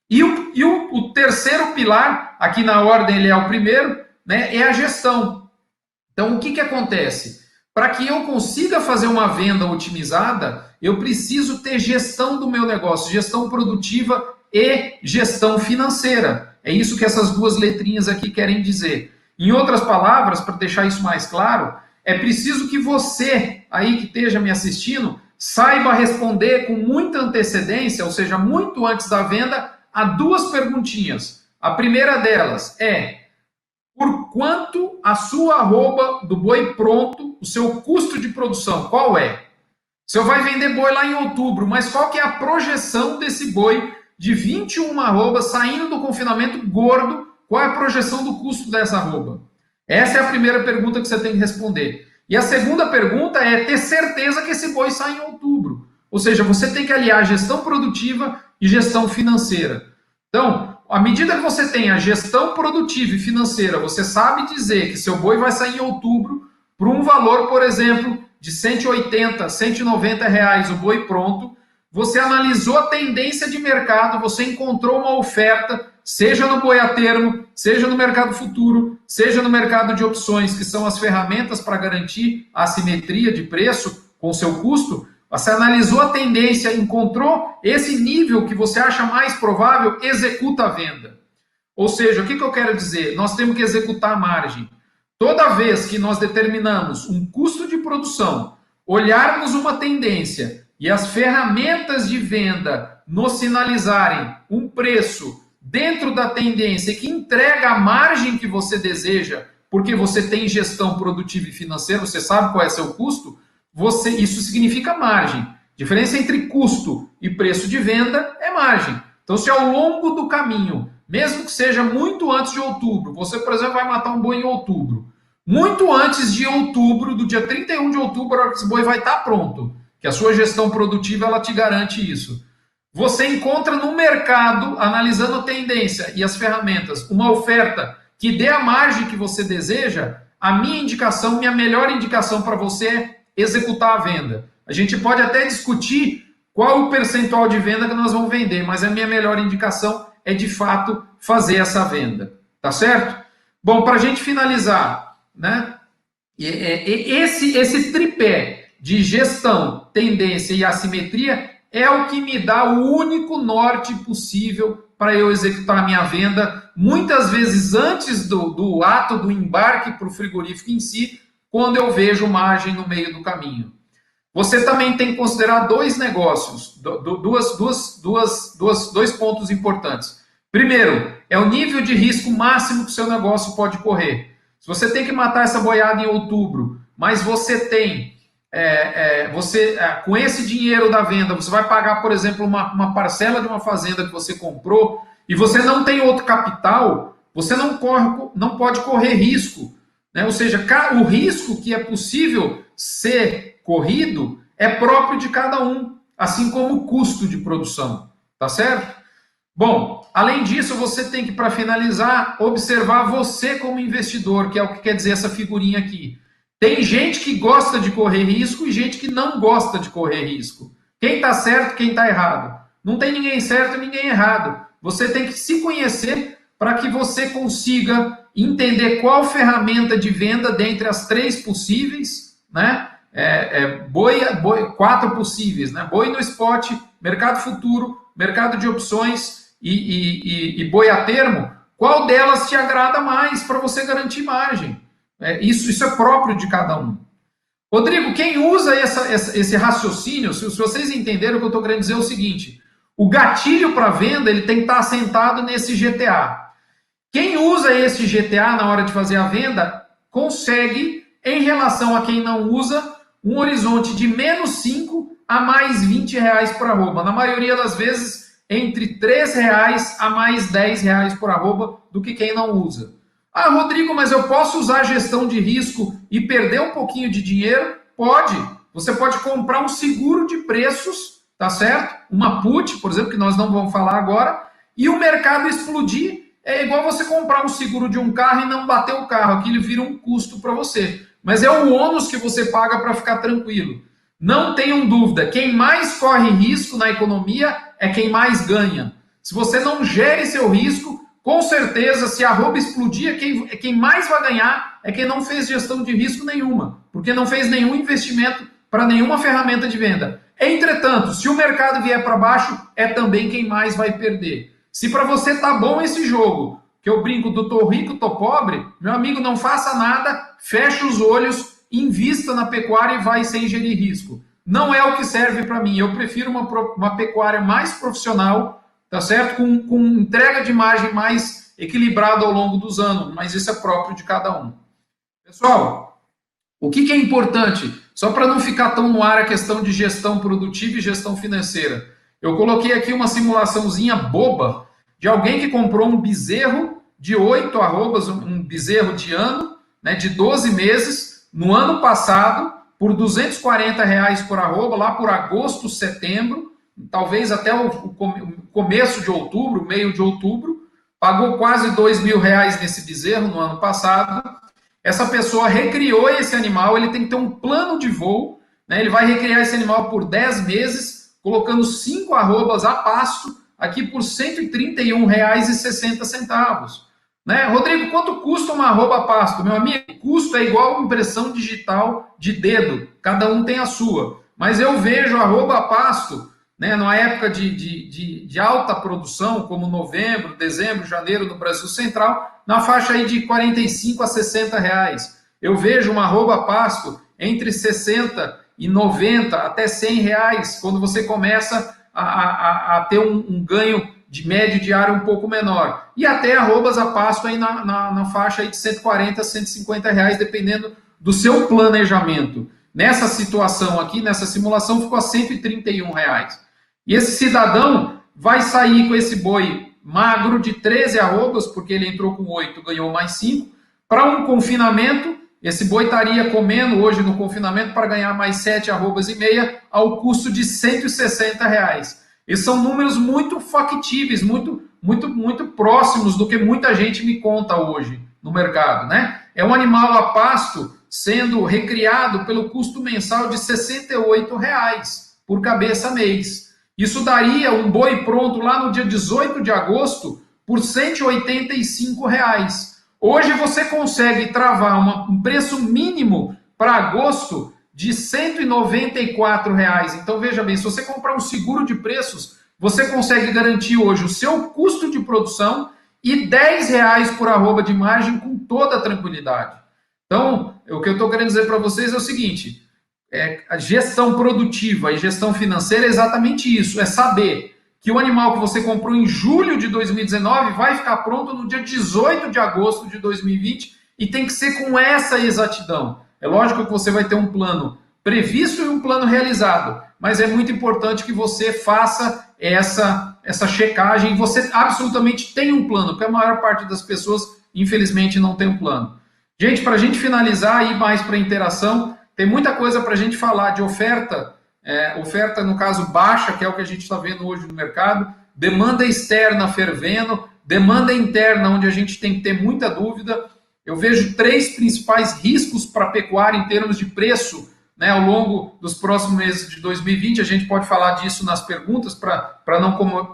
E o terceiro pilar, aqui na ordem ele é o primeiro, né, é a gestão. Então, o que acontece? Para que eu consiga fazer uma venda otimizada, eu preciso ter gestão do meu negócio, gestão produtiva e gestão financeira. É isso que essas duas letrinhas aqui querem dizer. Em outras palavras, para deixar isso mais claro, é preciso que você, aí que esteja me assistindo, saiba responder com muita antecedência, ou seja, muito antes da venda, a duas perguntinhas. A primeira delas é: por quanto a sua arroba do boi pronto, o seu custo de produção, qual é? Você vai vender boi lá em outubro, mas qual que é a projeção desse boi de 21 arrobas saindo do confinamento gordo? Qual é a projeção do custo dessa arroba? Essa é a primeira pergunta que você tem que responder. E a segunda pergunta é ter certeza que esse boi sai em outubro. Ou seja, você tem que aliar gestão produtiva e gestão financeira. Então, à medida que você tem a gestão produtiva e financeira, você sabe dizer que seu boi vai sair em outubro por um valor, por exemplo, de 180, 190 reais o boi pronto, você analisou a tendência de mercado, você encontrou uma oferta, seja no boi a termo, seja no mercado futuro, seja no mercado de opções, que são as ferramentas para garantir a assimetria de preço com o seu custo. Você analisou a tendência, encontrou esse nível que você acha mais provável, executa a venda. Ou seja, o que eu quero dizer? Nós temos que executar a margem. Toda vez que nós determinamos um custo de produção, olharmos uma tendência e as ferramentas de venda nos sinalizarem um preço dentro da tendência que entrega a margem que você deseja, porque você tem gestão produtiva e financeira, você sabe qual é seu custo, isso significa margem. Diferença entre custo e preço de venda é margem. Então, se ao longo do caminho, mesmo que seja muito antes de outubro, você, por exemplo, vai matar um boi em outubro, muito antes de outubro, do dia 31 de outubro, esse boi vai estar pronto, que a sua gestão produtiva ela te garante isso. Você encontra no mercado, analisando a tendência e as ferramentas, uma oferta que dê a margem que você deseja, a minha melhor indicação para você é executar a venda. A gente pode até discutir qual o percentual de venda que nós vamos vender, mas a minha melhor indicação é, de fato, fazer essa venda. Tá certo? Bom, para a gente finalizar, né? Esse tripé de gestão, tendência e assimetria é o que me dá o único norte possível para eu executar a minha venda, muitas vezes antes do ato do embarque para o frigorífico em si, quando eu vejo margem no meio do caminho. Você também tem que considerar dois negócios, dois pontos importantes. Primeiro, é o nível de risco máximo que o seu negócio pode correr. Se você tem que matar essa boiada em outubro, mas você tem, com esse dinheiro da venda, você vai pagar, por exemplo, uma parcela de uma fazenda que você comprou e você não tem outro capital, você não pode correr risco. Né? Ou seja, o risco que é possível ser corrido é próprio de cada um, assim como o custo de produção. Tá certo? Bom, além disso, você tem que, para finalizar, observar você como investidor, que é o que quer dizer essa figurinha aqui. Tem gente que gosta de correr risco e gente que não gosta de correr risco. Quem está certo, quem está errado. Não tem ninguém certo e ninguém errado. Você tem que se conhecer para que você consiga entender qual ferramenta de venda dentre as 3 possíveis, né? Quatro possíveis, né? Boi no spot, mercado futuro, mercado de opções e boi a termo. Qual delas te agrada mais para você garantir margem? Isso é próprio de cada um. Rodrigo, quem usa esse raciocínio, se vocês entenderam o que eu estou querendo dizer é o seguinte: O gatilho para venda ele tem que estar assentado nesse GTA. Quem usa esse GTA na hora de fazer a venda consegue, em relação a quem não usa, um horizonte de -5 a mais R$20 por arroba. Na maioria das vezes, entre R$3 a mais R$10 por arroba do que quem não usa. Ah, Rodrigo, mas eu posso usar gestão de risco e perder um pouquinho de dinheiro? Pode. Você pode comprar um seguro de preços, tá certo? Uma put, por exemplo, que nós não vamos falar agora, e o mercado explodir. É igual você comprar um seguro de um carro e não bater o carro. Aquilo vira um custo para você. Mas é o ônus que você paga para ficar tranquilo. Não tenham dúvida, quem mais corre risco na economia é quem mais ganha. Se você não gere seu risco, com certeza, se a arroba explodir, quem mais vai ganhar é quem não fez gestão de risco nenhuma, porque não fez nenhum investimento para nenhuma ferramenta de venda. Entretanto, se o mercado vier para baixo, é também quem mais vai perder. Se para você tá bom esse jogo, que eu brinco do tô rico, tô pobre, meu amigo, não faça nada, feche os olhos, invista na pecuária e vai sem gerir risco. Não é o que serve para mim. Eu prefiro uma pecuária mais profissional, tá certo? Com entrega de margem mais equilibrada ao longo dos anos, mas isso é próprio de cada um. Pessoal, o que é importante? Só para não ficar tão no ar a questão de gestão produtiva e gestão financeira. Eu coloquei aqui uma simulaçãozinha boba de alguém que comprou um bezerro de 8 arrobas, um bezerro de ano, né, de 12 meses, no ano passado, por R$240 por arroba, lá por agosto, setembro, talvez até o começo de outubro, meio de outubro, pagou quase R$2.000 nesse bezerro no ano passado. Essa pessoa recriou esse animal, ele tem que ter um plano de voo, né, ele vai recriar esse animal por 10 meses, colocando 5 arrobas a pasto, aqui por R$131,60. Né? Rodrigo, quanto custa uma arroba a pasto? Meu amigo, custo é igual impressão digital de dedo, cada um tem a sua. Mas eu vejo arroba a pasto, né, numa época de alta produção, como novembro, dezembro, janeiro no Brasil Central, na faixa aí de R$45 a R$60. Eu vejo uma arroba a pasto entre 60 e 90 até R$100, quando você começa a ter um ganho de médio diário um pouco menor. E até arrobas a pasto aí na faixa aí de 140 a R$150, dependendo do seu planejamento. Nessa situação aqui, nessa simulação, ficou a R$131. E esse cidadão vai sair com esse boi magro de 13 arrobas, porque ele entrou com 8, ganhou mais 5, para um confinamento. Esse boi estaria comendo hoje no confinamento para ganhar mais 7 arrobas e meia ao custo de R$160. Esses são números muito factíveis, muito próximos do que muita gente me conta hoje no mercado, né? É um animal a pasto sendo recriado pelo custo mensal de R$68 por cabeça mês. Isso daria um boi pronto lá no dia 18 de agosto por R$185. Hoje você consegue travar um preço mínimo para agosto de R$194. Então, veja bem, se você comprar um seguro de preços, você consegue garantir hoje o seu custo de produção e R$10 por arroba de margem com toda a tranquilidade. Então, o que eu estou querendo dizer para vocês é o seguinte, a gestão produtiva e gestão financeira é exatamente isso, é saber que o animal que você comprou em julho de 2019 vai ficar pronto no dia 18 de agosto de 2020 e tem que ser com essa exatidão. É lógico que você vai ter um plano previsto e um plano realizado, mas é muito importante que você faça essa checagem e você absolutamente tem um plano, porque a maior parte das pessoas, infelizmente, não tem um plano. Gente, para a gente finalizar e ir mais para a interação, tem muita coisa para a gente falar de oferta, oferta, no caso, baixa, que é o que a gente está vendo hoje no mercado, demanda externa fervendo, demanda interna, onde a gente tem que ter muita dúvida. Eu vejo 3 principais riscos para a pecuária em termos de preço, né, ao longo dos próximos meses de 2020. A gente pode falar disso nas perguntas para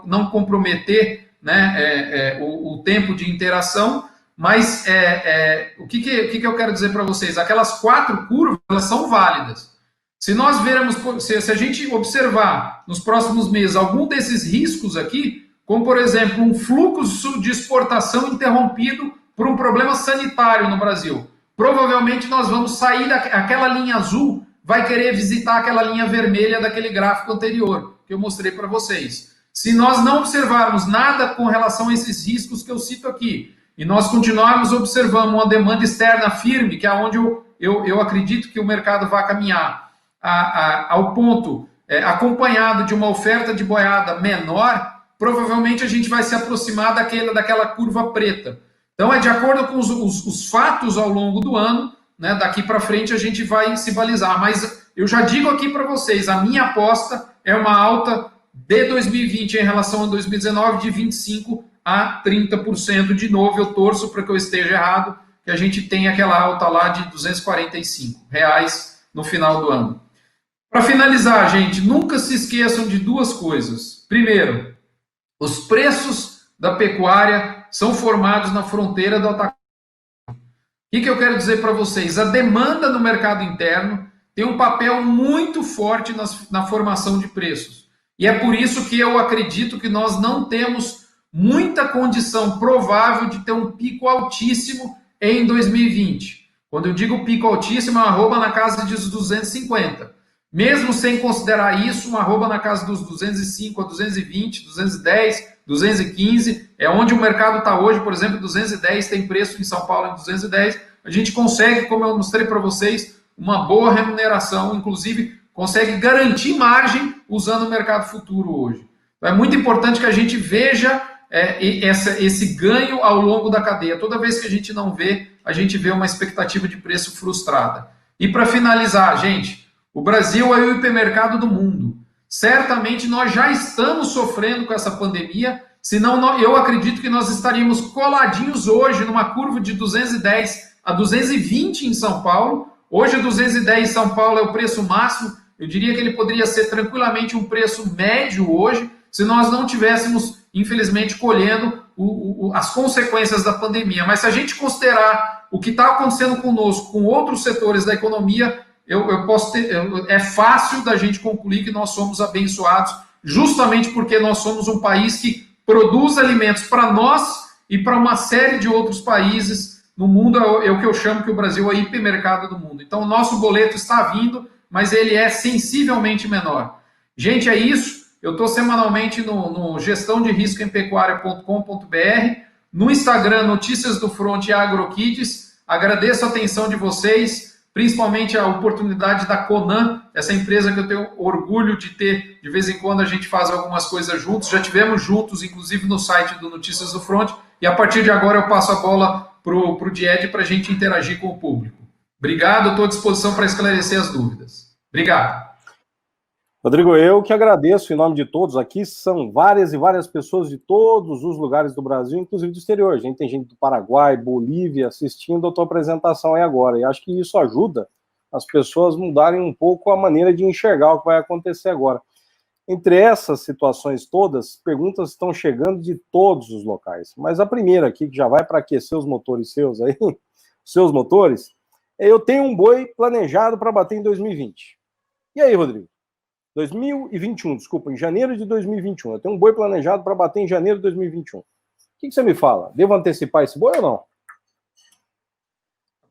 não comprometer, né, o tempo de interação. Mas o que eu quero dizer para vocês? Aquelas 4 curvas, elas são válidas. Se nós vermos, se a gente observar nos próximos meses algum desses riscos aqui, como por exemplo um fluxo de exportação interrompido por um problema sanitário no Brasil, provavelmente nós vamos sair daquela linha azul, vai querer visitar aquela linha vermelha daquele gráfico anterior que eu mostrei para vocês. Se nós não observarmos nada com relação a esses riscos que eu cito aqui, e nós continuarmos observando uma demanda externa firme, que é onde eu acredito que o mercado vai caminhar, ao ponto, acompanhado de uma oferta de boiada menor, provavelmente a gente vai se aproximar daquela curva preta. Então, de acordo com os fatos ao longo do ano, né, daqui para frente a gente vai se balizar. Mas eu já digo aqui para vocês, a minha aposta é uma alta de 2020 em relação a 2019 de 25% a 30% de novo. Eu torço para que eu esteja errado, que a gente tenha aquela alta lá de R$245 no final do ano. Para finalizar, gente, nunca se esqueçam de duas coisas. Primeiro, os preços da pecuária são formados na fronteira do atacado. O que eu quero dizer para vocês? A demanda no mercado interno tem um papel muito forte na formação de preços. E é por isso que eu acredito que nós não temos muita condição provável de ter um pico altíssimo em 2020. Quando eu digo pico altíssimo, é uma arroba na casa dos 250. Mesmo sem considerar isso, uma arroba na casa dos 205 a 220, 210, 215, é onde o mercado está hoje. Por exemplo, 210 tem preço em São Paulo em 210. A gente consegue, como eu mostrei para vocês, uma boa remuneração, inclusive consegue garantir margem usando o mercado futuro hoje. Então, é muito importante que a gente veja esse ganho ao longo da cadeia. Toda vez que a gente não vê, a gente vê uma expectativa de preço frustrada. E para finalizar, gente, o Brasil é o hipermercado do mundo. Certamente nós já estamos sofrendo com essa pandemia, senão eu acredito que nós estaríamos coladinhos hoje numa curva de 210 a 220 em São Paulo. Hoje 210 em São Paulo é o preço máximo. Eu diria que ele poderia ser tranquilamente um preço médio hoje, se nós não tivéssemos, infelizmente, colhendo as consequências da pandemia. Mas se a gente considerar o que está acontecendo conosco, com outros setores da economia, é fácil da gente concluir que nós somos abençoados, justamente porque nós somos um país que produz alimentos para nós e para uma série de outros países no mundo. É o que eu chamo que o Brasil é o hipermercado do mundo. Então, o nosso boleto está vindo, mas ele é sensivelmente menor. Gente, é isso. Eu estou semanalmente no gestãoderiscoempecuaria.com.br, no Instagram, Notícias do Front e AgroKids. Agradeço a atenção de vocês, principalmente a oportunidade da Conan, essa empresa que eu tenho orgulho de ter. De vez em quando a gente faz algumas coisas juntos, já tivemos juntos, inclusive no site do Notícias do Front, e a partir de agora eu passo a bola para o Died para a gente interagir com o público. Obrigado, estou à disposição para esclarecer as dúvidas. Obrigado. Rodrigo, eu que agradeço em nome de todos. Aqui são várias e várias pessoas de todos os lugares do Brasil, inclusive do exterior. Tem gente do Paraguai, Bolívia, assistindo a tua apresentação aí agora. E acho que isso ajuda as pessoas mudarem um pouco a maneira de enxergar o que vai acontecer agora. Entre essas situações todas, perguntas estão chegando de todos os locais. Mas a primeira aqui, que já vai para aquecer os motores seus aí, seus motores, eu tenho um boi planejado para bater em 2020. E aí, Rodrigo? 2021, desculpa, em janeiro de 2021. Eu tenho um boi planejado para bater em janeiro de 2021. O que você me fala? Devo antecipar esse boi ou não?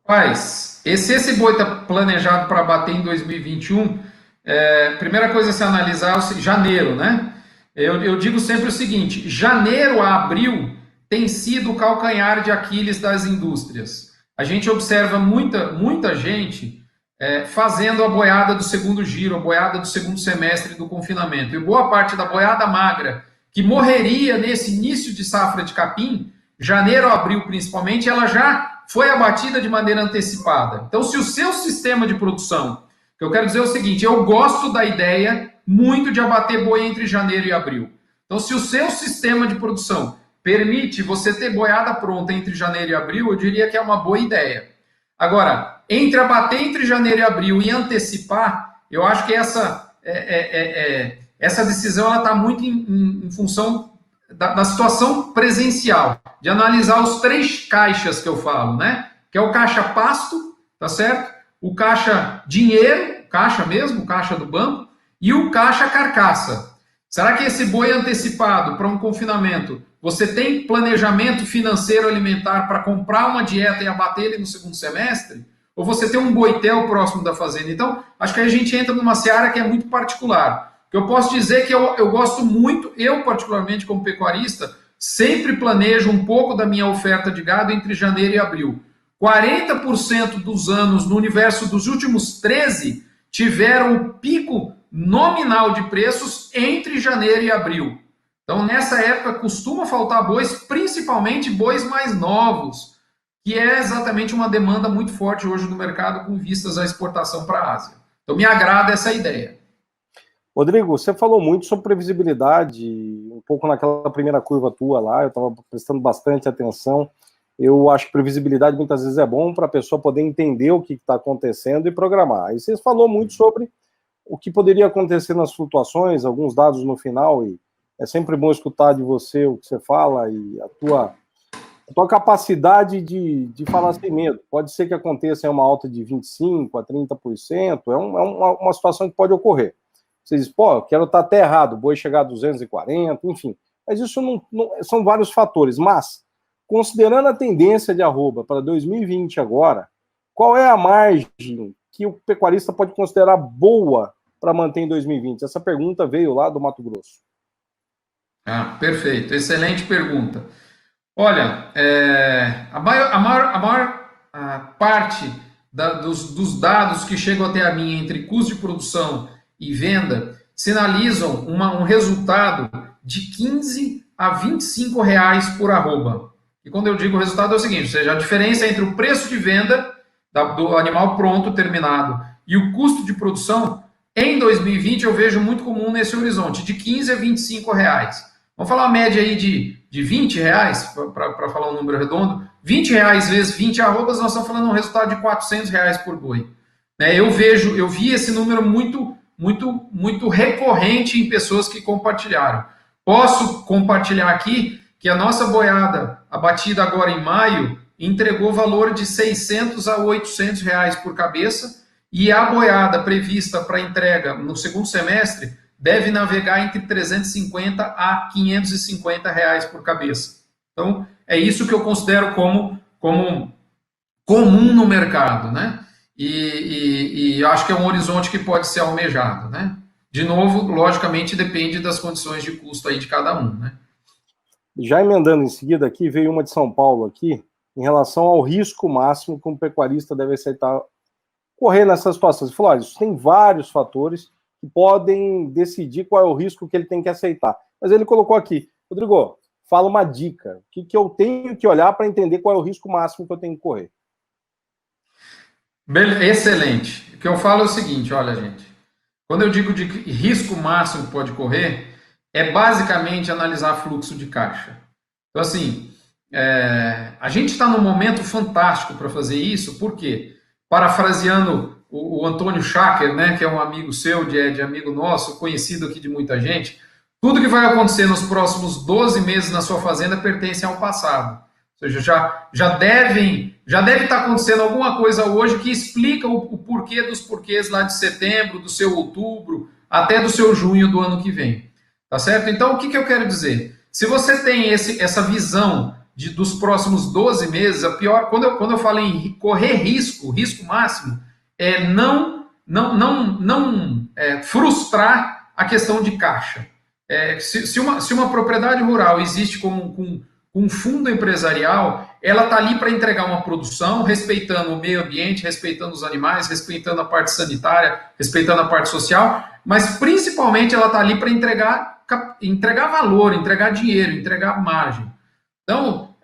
Rapaz, se esse boi está planejado para bater em 2021, primeira coisa a se analisar é janeiro, né? Eu digo sempre o seguinte, janeiro a abril tem sido o calcanhar de Aquiles das indústrias. A gente observa muita gente fazendo a boiada do segundo giro, a boiada do segundo semestre do confinamento. E boa parte da boiada magra, que morreria nesse início de safra de capim, janeiro, abril principalmente, ela já foi abatida de maneira antecipada. Então, se o seu sistema de produção, que eu quero dizer o seguinte, eu gosto da ideia muito de abater boi entre janeiro e abril. Então, se o seu sistema de produção permite você ter boiada pronta entre janeiro e abril, eu diria que é uma boa ideia. Agora, abater entre janeiro e abril e antecipar, eu acho que essa decisão está muito em função da situação presencial, de analisar os 3 caixas que eu falo, né? Que é o caixa pasto, tá certo? O caixa dinheiro, caixa mesmo, caixa do banco, e o caixa carcaça. Será que esse boi antecipado para um confinamento, você tem planejamento financeiro alimentar para comprar uma dieta e abater ele no segundo semestre? Ou você tem um boitel próximo da fazenda? Então, acho que a gente entra numa seara que é muito particular. que eu posso dizer que eu gosto muito, eu particularmente como pecuarista, sempre planejo um pouco da minha oferta de gado entre janeiro e abril. 40% dos anos no universo dos últimos 13 tiveram o pico nominal de preços entre janeiro e abril. Então, nessa época, costuma faltar bois, principalmente bois mais novos, que é exatamente uma demanda muito forte hoje no mercado com vistas à exportação para a Ásia. Então, me agrada essa ideia. Rodrigo, você falou muito sobre previsibilidade, um pouco naquela primeira curva tua lá, eu estava prestando bastante atenção. Eu acho que previsibilidade muitas vezes é bom para a pessoa poder entender o que está acontecendo e programar. Aí você falou muito sobre o que poderia acontecer nas flutuações, alguns dados no final, e é sempre bom escutar de você o que você fala e a tua capacidade de falar sem medo. Pode ser que aconteça uma alta de 25% a 30%, é uma situação que pode ocorrer. Você diz, pô, eu quero estar até errado, boi chegar a 240, enfim. Mas isso são vários fatores. Mas, considerando a tendência de arroba para 2020 agora, qual é a margem que o pecuarista pode considerar boa para manter em 2020? Essa pergunta veio lá do Mato Grosso. Ah, perfeito. Excelente pergunta. Olha, a maior parte dos dados que chegam até a mim entre custo de produção e venda sinalizam um resultado de 15 a 25 reais por arroba. E quando eu digo resultado é o seguinte, ou seja, a diferença entre o preço de venda do animal pronto, terminado, e o custo de produção, em 2020 eu vejo muito comum nesse horizonte, de 15 a 25 reais. Vamos falar uma média aí de 20 reais, para falar um número redondo, 20 reais vezes 20 arrobas, nós estamos falando um resultado de 400 reais por boi. Eu vi esse número muito recorrente em pessoas que compartilharam. Posso compartilhar aqui que a nossa boiada, abatida agora em maio, entregou valor de 600 a 800 reais por cabeça, e a boiada prevista para entrega no segundo semestre deve navegar entre 350 a 550 reais por cabeça. Então, é isso que eu considero como comum no mercado, né? E acho que é um horizonte que pode ser almejado, né? De novo, logicamente, depende das condições de custo aí de cada um, né? Já emendando em seguida aqui, veio uma de São Paulo aqui, em relação ao risco máximo que um pecuarista deve aceitar correr nessas situações. Ele falou, olha, isso tem vários fatores que podem decidir qual é o risco que ele tem que aceitar. Mas ele colocou aqui, Rodrigo, fala uma dica, o que eu tenho que olhar para entender qual é o risco máximo que eu tenho que correr. Excelente. O que eu falo é o seguinte, olha, gente, quando eu digo de risco máximo que pode correr, é basicamente analisar fluxo de caixa. Então, assim, a gente está num momento fantástico para fazer isso, por quê? Parafraseando o Antônio Schacker, né, que é um amigo seu, de amigo nosso, conhecido aqui de muita gente, tudo que vai acontecer nos próximos 12 meses na sua fazenda pertence ao passado. Ou seja, já deve estar acontecendo alguma coisa hoje que explica o porquê dos porquês lá de setembro, do seu outubro, até do seu junho do ano que vem. Tá certo? Então, o que eu quero dizer? Se você tem essa visão dos próximos 12 meses, a pior, quando eu falo em correr risco máximo, é não frustrar a questão de caixa. Se uma propriedade rural existe com um fundo empresarial, ela está ali para entregar uma produção, respeitando o meio ambiente, respeitando os animais, respeitando a parte sanitária, respeitando a parte social, mas principalmente ela está ali para entregar valor, entregar dinheiro, entregar margem. Então,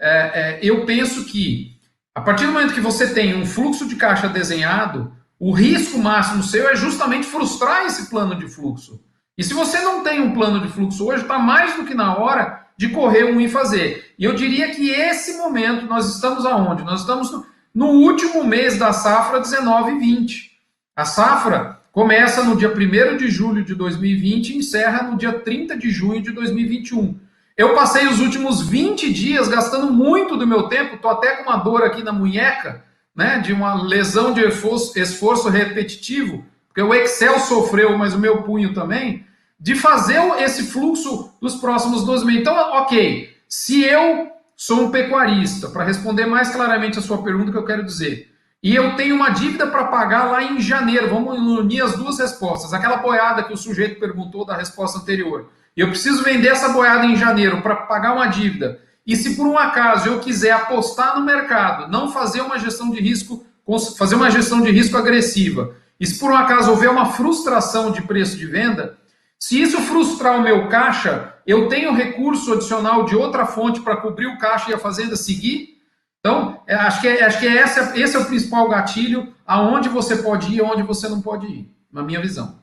eu penso que, a partir do momento que você tem um fluxo de caixa desenhado, o risco máximo seu é justamente frustrar esse plano de fluxo. E se você não tem um plano de fluxo hoje, está mais do que na hora de correr um e fazer. E eu diria que esse momento, nós estamos aonde? Nós estamos no último mês da safra 19/20. A safra começa no dia 1º de julho de 2020 e encerra no dia 30 de junho de 2021. Eu passei os últimos 20 dias gastando muito do meu tempo, estou até com uma dor aqui na munheca, né, de uma lesão de esforço repetitivo, porque o Excel sofreu, mas o meu punho também, de fazer esse fluxo dos próximos 12 meses. Então, ok, se eu sou um pecuarista, para responder mais claramente a sua pergunta, que eu quero dizer, e eu tenho uma dívida para pagar lá em janeiro. Vamos unir as duas respostas. Aquela boiada que o sujeito perguntou da resposta anterior. Eu preciso vender essa boiada em janeiro para pagar uma dívida. E se por um acaso eu quiser apostar no mercado, não fazer uma gestão de risco, fazer uma gestão de risco agressiva, e se por um acaso houver uma frustração de preço de venda, se isso frustrar o meu caixa, eu tenho recurso adicional de outra fonte para cobrir o caixa e a fazenda seguir? Então, acho que esse é o principal gatilho, aonde você pode ir e aonde você não pode ir, na minha visão.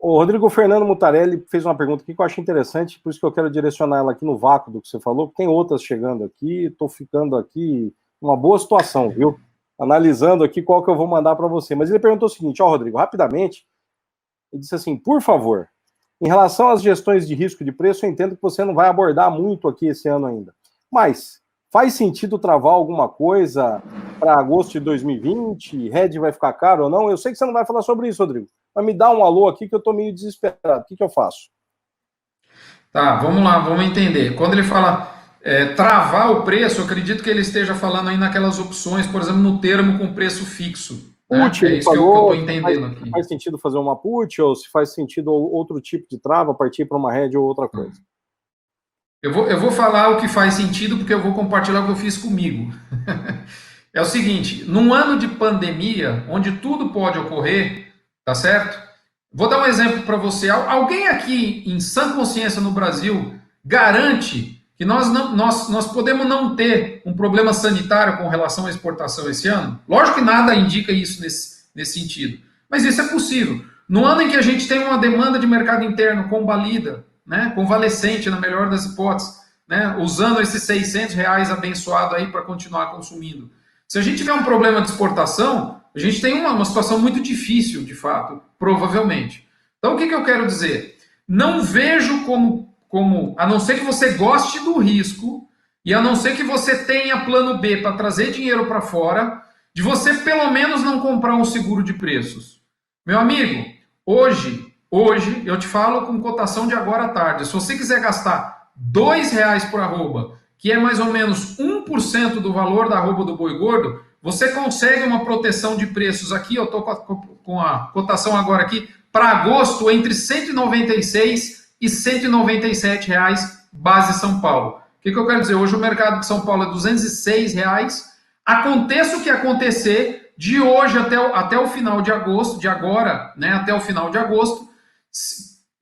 O Rodrigo Fernando Mutarelli fez uma pergunta aqui que eu achei interessante, por isso que eu quero direcionar ela aqui no vácuo do que você falou, tem outras chegando aqui, estou ficando aqui numa boa situação, viu? Analisando aqui qual que eu vou mandar para você. Mas ele perguntou o seguinte, Rodrigo, rapidamente, ele disse assim, por favor, em relação às gestões de risco de preço, eu entendo que você não vai abordar muito aqui esse ano ainda, mas faz sentido travar alguma coisa para agosto de 2020? Red vai ficar caro ou não? Eu sei que você não vai falar sobre isso, Rodrigo, mas me dá um alô aqui que eu estou meio desesperado. O que eu faço? Tá, vamos lá, vamos entender. Quando ele fala travar o preço, eu acredito que ele esteja falando aí naquelas opções, por exemplo, no termo com preço fixo. Put, É isso falou, que eu estou entendendo aqui. Faz sentido fazer uma put ou se faz sentido outro tipo de trava, partir para uma Red ou outra coisa? Eu vou falar o que faz sentido porque eu vou compartilhar o que eu fiz comigo. É o seguinte, num ano de pandemia, onde tudo pode ocorrer, tá certo? Vou dar um exemplo para você. Alguém aqui em sã consciência no Brasil garante que nós podemos não ter um problema sanitário com relação à exportação esse ano? Lógico que nada indica isso nesse sentido, mas isso é possível. No ano em que a gente tem uma demanda de mercado interno combalida, né, convalescente, na melhor das hipóteses, né, usando esses R$600 abençoado aí para continuar consumindo. Se a gente tiver um problema de exportação, a gente tem uma situação muito difícil, de fato, provavelmente. Então, o que eu quero dizer? Não vejo como, a não ser que você goste do risco, e a não ser que você tenha plano B para trazer dinheiro para fora, de você pelo menos não comprar um seguro de preços. Meu amigo, hoje eu te falo com cotação de agora à tarde. Se você quiser gastar R$2 por arroba, que é mais ou menos 1% do valor da arroba do boi gordo, você consegue uma proteção de preços aqui, eu estou com a cotação agora aqui, para agosto, entre R$196 e R$197, base São Paulo. O que eu quero dizer? Hoje o mercado de São Paulo é R$206. Aconteça o que acontecer, de hoje até o final de agosto, de agora, né, até o final de agosto,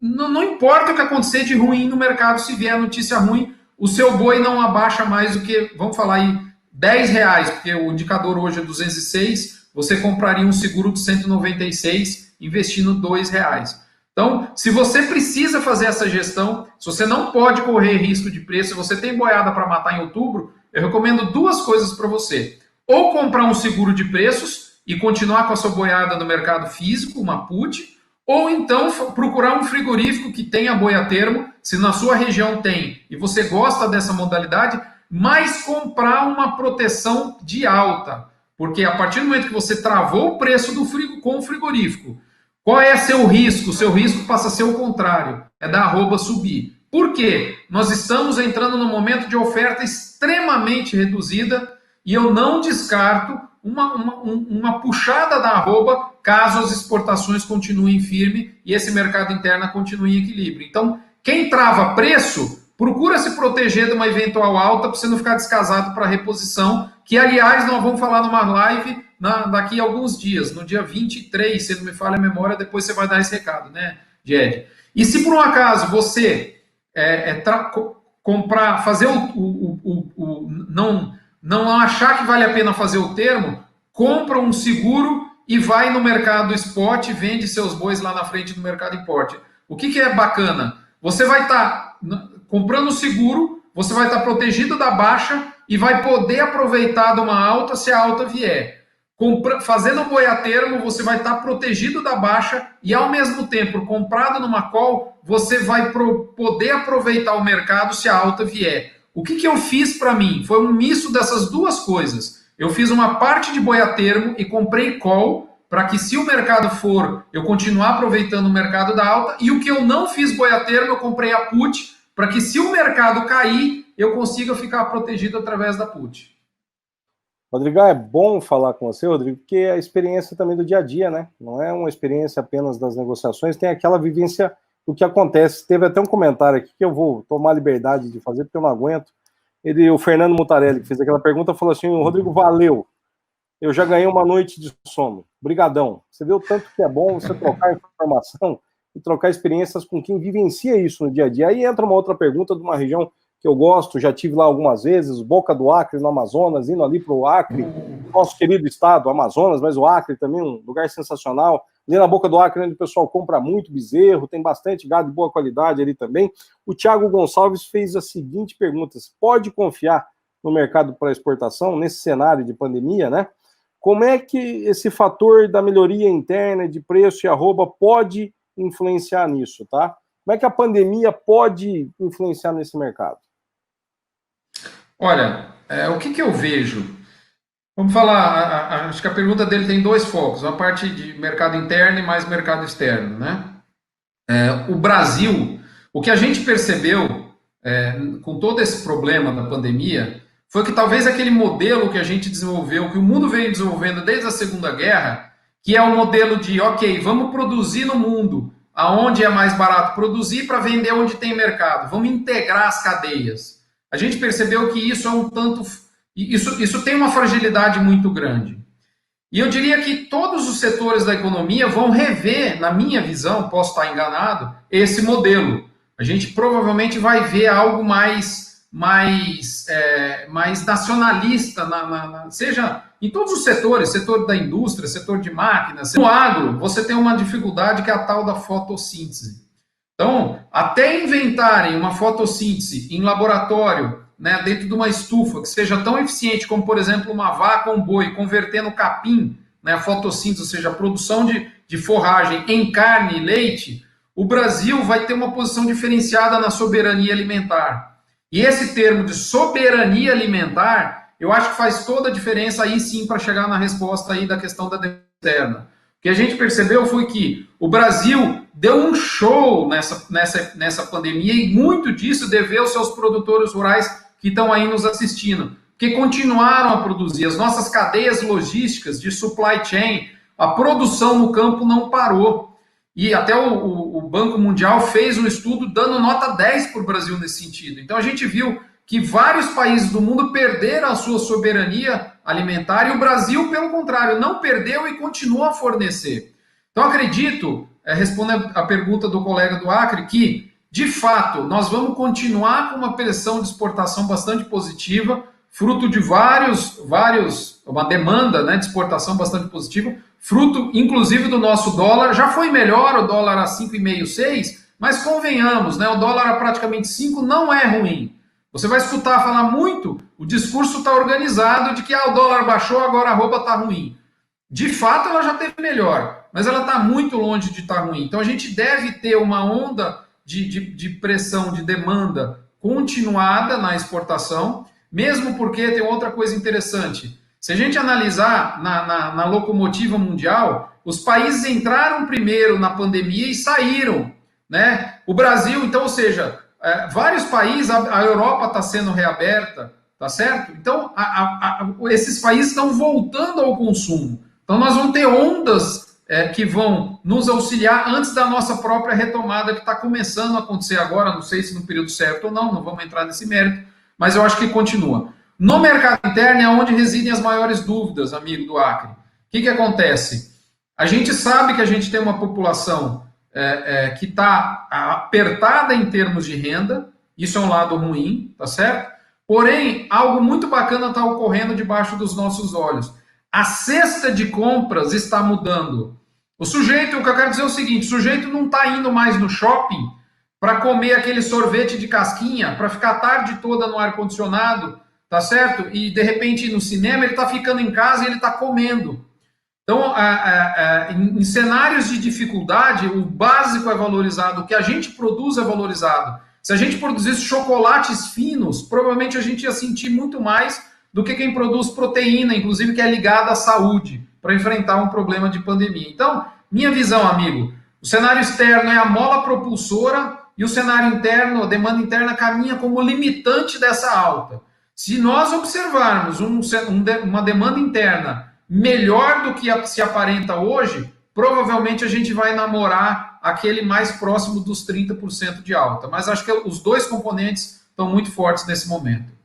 não importa o que acontecer de ruim no mercado, se vier notícia ruim, o seu boi não abaixa mais do que, vamos falar aí, R$10, porque o indicador hoje é 206, você compraria um seguro de 196, investindo R$2. Então, se você precisa fazer essa gestão, se você não pode correr risco de preço, se você tem boiada para matar em outubro, eu recomendo duas coisas para você. Ou comprar um seguro de preços e continuar com a sua boiada no mercado físico, uma put, ou então procurar um frigorífico que tenha boi a termo, se na sua região tem e você gosta dessa modalidade, mas comprar uma proteção de alta. Porque a partir do momento que você travou o preço do com o frigorífico, qual é seu risco? Seu risco passa a ser o contrário, é da arroba subir. Por quê? Nós estamos entrando num momento de oferta extremamente reduzida e eu não descarto uma puxada da arroba caso as exportações continuem firme e esse mercado interno continue em equilíbrio. Então, quem trava preço, procura se proteger de uma eventual alta para você não ficar descasado para reposição, que, aliás, nós vamos falar numa live daqui a alguns dias, no dia 23, se não me falha a memória, depois você vai dar esse recado, né, Jed? E se por um acaso você comprar, fazer não achar que vale a pena fazer o termo, compra um seguro e vai no mercado spot e vende seus bois lá na frente do mercado import. O que é bacana? Você vai estar comprando seguro, você vai estar protegido da baixa e vai poder aproveitar de uma alta se a alta vier. Fazendo um boi a termo, você vai estar protegido da baixa e, ao mesmo tempo, comprado numa call, você vai poder aproveitar o mercado se a alta vier. O que eu fiz para mim? Foi um misto dessas duas coisas. Eu fiz uma parte de boi a termo e comprei call para que, se o mercado for, eu continuar aproveitando o mercado da alta. E o que eu não fiz boi a termo, eu comprei a put para que, se o mercado cair, eu consiga ficar protegido através da put. Rodrigo, é bom falar com você, Rodrigo, porque é a experiência também do dia a dia, né? Não é uma experiência apenas das negociações, tem aquela vivência do que acontece. Teve até um comentário aqui que eu vou tomar a liberdade de fazer, porque eu não aguento. O Fernando Mutarelli, que fez aquela pergunta, falou assim: Rodrigo, valeu. Eu já ganhei uma noite de sono. Brigadão. Você vê o tanto que é bom você trocar informação e trocar experiências com quem vivencia isso no dia a dia. Aí entra uma outra pergunta de uma região que eu gosto, já tive lá algumas vezes, Boca do Acre, no Amazonas, indo ali para o Acre, nosso querido estado, Amazonas, mas o Acre também um lugar sensacional. Ali na Boca do Acre, onde o pessoal compra muito bezerro, tem bastante gado de boa qualidade ali também. O Thiago Gonçalves fez a seguinte pergunta: pode confiar no mercado para exportação, nesse cenário de pandemia, né? Como é que esse fator da melhoria interna de preço e arroba pode influenciar nisso, tá? Como é que a pandemia pode influenciar nesse mercado? Olha, o que eu vejo? Vamos falar, acho que a pergunta dele tem dois focos, uma parte de mercado interno e mais mercado externo, né? O Brasil, o que a gente percebeu com todo esse problema da pandemia, foi que talvez aquele modelo que a gente desenvolveu, que o mundo veio desenvolvendo desde a Segunda Guerra, que é o modelo de, ok, vamos produzir no mundo, aonde é mais barato produzir para vender onde tem mercado, vamos integrar as cadeias. A gente percebeu que isso é um tanto... Isso tem uma fragilidade muito grande. E eu diria que todos os setores da economia vão rever, na minha visão, posso estar enganado, esse modelo. A gente provavelmente vai ver algo mais nacionalista, seja em todos os setores, setor da indústria, setor de máquinas. No agro, você tem uma dificuldade que é a tal da fotossíntese. Então, até inventarem uma fotossíntese em laboratório, né, dentro de uma estufa que seja tão eficiente como, por exemplo, uma vaca ou um boi, convertendo capim, né, a fotossíntese, ou seja, a produção de forragem em carne e leite, o Brasil vai ter uma posição diferenciada na soberania alimentar. E esse termo de soberania alimentar, eu acho que faz toda a diferença aí sim para chegar na resposta aí da questão da demanda externa. O que a gente percebeu foi que o Brasil deu um show nessa pandemia e muito disso deveu aos seus produtores rurais que estão aí nos assistindo, que continuaram a produzir. As nossas cadeias logísticas de supply chain, a produção no campo não parou. E até o Banco Mundial fez um estudo dando nota 10 para o Brasil nesse sentido. Então a gente viu que vários países do mundo perderam a sua soberania alimentar e o Brasil, pelo contrário, não perdeu e continua a fornecer. Então acredito, respondendo a pergunta do colega do Acre, que de fato nós vamos continuar com uma pressão de exportação bastante positiva, fruto de uma demanda, né, de exportação bastante positiva, fruto inclusive do nosso dólar. Já foi melhor o dólar a 5,5, 6, mas convenhamos, né, o dólar a praticamente 5 não é ruim. Você vai escutar falar muito, o discurso está organizado de que o dólar baixou, agora a roupa está ruim. De fato, ela já teve melhor, mas ela está muito longe de estar ruim. Então, a gente deve ter uma onda de pressão, de demanda continuada na exportação, mesmo porque tem outra coisa interessante. Se a gente analisar na locomotiva mundial, os países entraram primeiro na pandemia e saíram, né? O Brasil, então, ou seja... vários países, a Europa está sendo reaberta, tá certo? Então, esses países estão voltando ao consumo. Então, nós vamos ter ondas que vão nos auxiliar antes da nossa própria retomada, que está começando a acontecer agora, não sei se no período certo ou não vamos entrar nesse mérito, mas eu acho que continua. No mercado interno é onde residem as maiores dúvidas, amigo do Acre. O que acontece? A gente sabe que a gente tem uma população que está apertada em termos de renda, isso é um lado ruim, tá certo? Porém, algo muito bacana está ocorrendo debaixo dos nossos olhos. A cesta de compras está mudando. O que eu quero dizer é o seguinte, o sujeito não está indo mais no shopping para comer aquele sorvete de casquinha, para ficar a tarde toda no ar-condicionado, tá certo? E, de repente, ir no cinema, ele está ficando em casa e ele está comendo. Então, em cenários de dificuldade, o básico é valorizado, o que a gente produz é valorizado. Se a gente produzisse chocolates finos, provavelmente a gente ia sentir muito mais do que quem produz proteína, inclusive que é ligada à saúde, para enfrentar um problema de pandemia. Então, minha visão, amigo, o cenário externo é a mola propulsora e o cenário interno, a demanda interna, caminha como limitante dessa alta. Se nós observarmos uma demanda interna melhor do que se aparenta hoje, provavelmente a gente vai namorar aquele mais próximo dos 30% de alta. Mas acho que os dois componentes estão muito fortes nesse momento.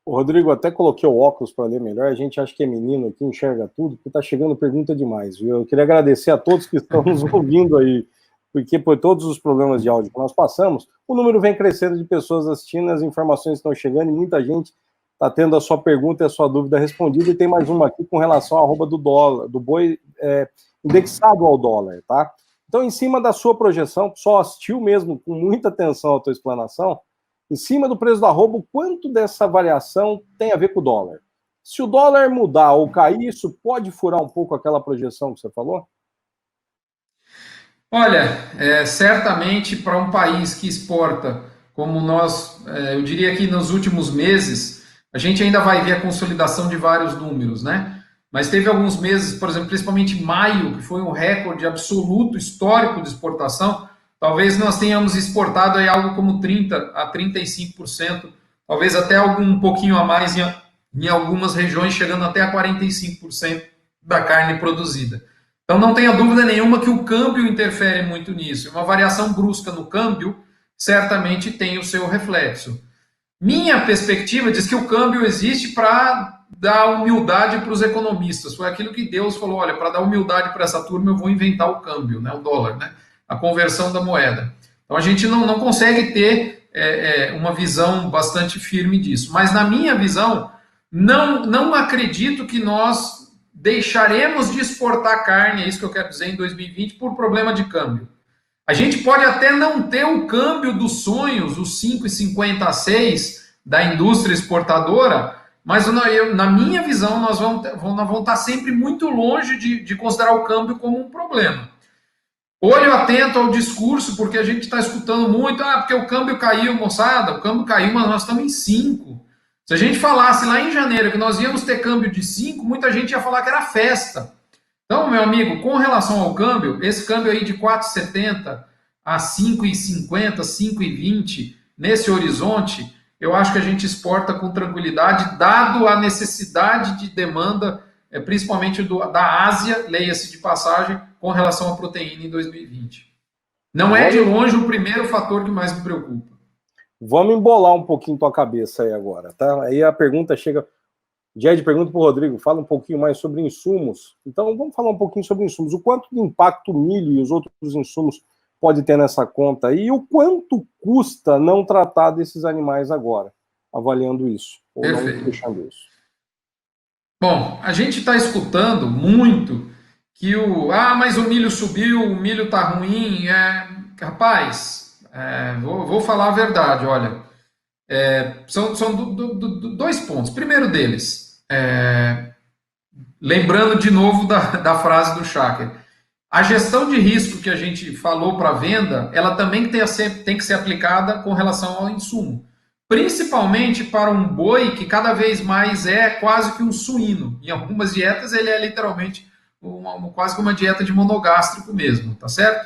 Rodrigo, até coloquei o óculos para ler melhor, a gente acha que é menino aqui, enxerga tudo, porque está chegando pergunta demais, viu? Eu queria agradecer a todos que estão nos ouvindo aí, porque por todos os problemas de áudio que nós passamos, o número vem crescendo de pessoas assistindo, as informações estão chegando e muita gente está tendo a sua pergunta e a sua dúvida respondida, e tem mais uma aqui com relação à arroba do dólar, do boi indexado ao dólar, tá? Então, em cima da sua projeção, só assistiu mesmo com muita atenção a tua explanação, em cima do preço da arroba, quanto dessa variação tem a ver com o dólar? Se o dólar mudar ou cair, isso pode furar um pouco aquela projeção que você falou? Olha, certamente para um país que exporta, como nós, eu diria que nos últimos meses, a gente ainda vai ver a consolidação de vários números, né? Mas teve alguns meses, por exemplo, principalmente maio, que foi um recorde absoluto, histórico de exportação. Talvez nós tenhamos exportado aí algo como 30% a 35%, talvez até um pouquinho a mais em algumas regiões, chegando até a 45% da carne produzida. Então não tenha dúvida nenhuma que o câmbio interfere muito nisso. Uma variação brusca no câmbio certamente tem o seu reflexo. Minha perspectiva diz que o câmbio existe para dar humildade para os economistas. Foi aquilo que Deus falou, olha, para dar humildade para essa turma eu vou inventar o câmbio, né, o dólar, né, a conversão da moeda. Então a gente não consegue ter uma visão bastante firme disso. Mas na minha visão, não acredito que nós deixaremos de exportar carne, é isso que eu quero dizer, em 2020, por problema de câmbio. A gente pode até não ter o câmbio dos sonhos, os 5,50 a 6 da indústria exportadora, mas na minha visão nós vamos estar sempre muito longe de considerar o câmbio como um problema. Olho atento ao discurso, porque a gente está escutando muito, porque o câmbio caiu, moçada, o câmbio caiu, mas nós estamos em 5. Se a gente falasse lá em janeiro que nós íamos ter câmbio de 5, muita gente ia falar que era festa. Então, meu amigo, com relação ao câmbio, esse câmbio aí de 4,70 a 5,50, 5,20, nesse horizonte, eu acho que a gente exporta com tranquilidade, dado a necessidade de demanda, principalmente da Ásia, leia-se de passagem, com relação à proteína em 2020. Não é de longe o primeiro fator que mais me preocupa. Vamos embolar um pouquinho tua cabeça aí agora, tá? Aí a pergunta chega... Jed pergunta para o Rodrigo, fala um pouquinho mais sobre insumos. Então, vamos falar um pouquinho sobre insumos. O quanto de impacto o milho e os outros insumos pode ter nessa conta aí, e o quanto custa não tratar desses animais agora, avaliando isso, ou Perfeito. Não deixando isso. Bom, a gente está escutando muito que mas o milho subiu, o milho está ruim. Rapaz, vou falar a verdade, olha. São dois pontos. Primeiro deles, lembrando de novo da frase do Schacker, a gestão de risco que a gente falou para venda, ela também tem que ser aplicada com relação ao insumo. Principalmente para um boi que cada vez mais é quase que um suíno. Em algumas dietas ele é literalmente quase que uma dieta de monogástrico mesmo, tá certo?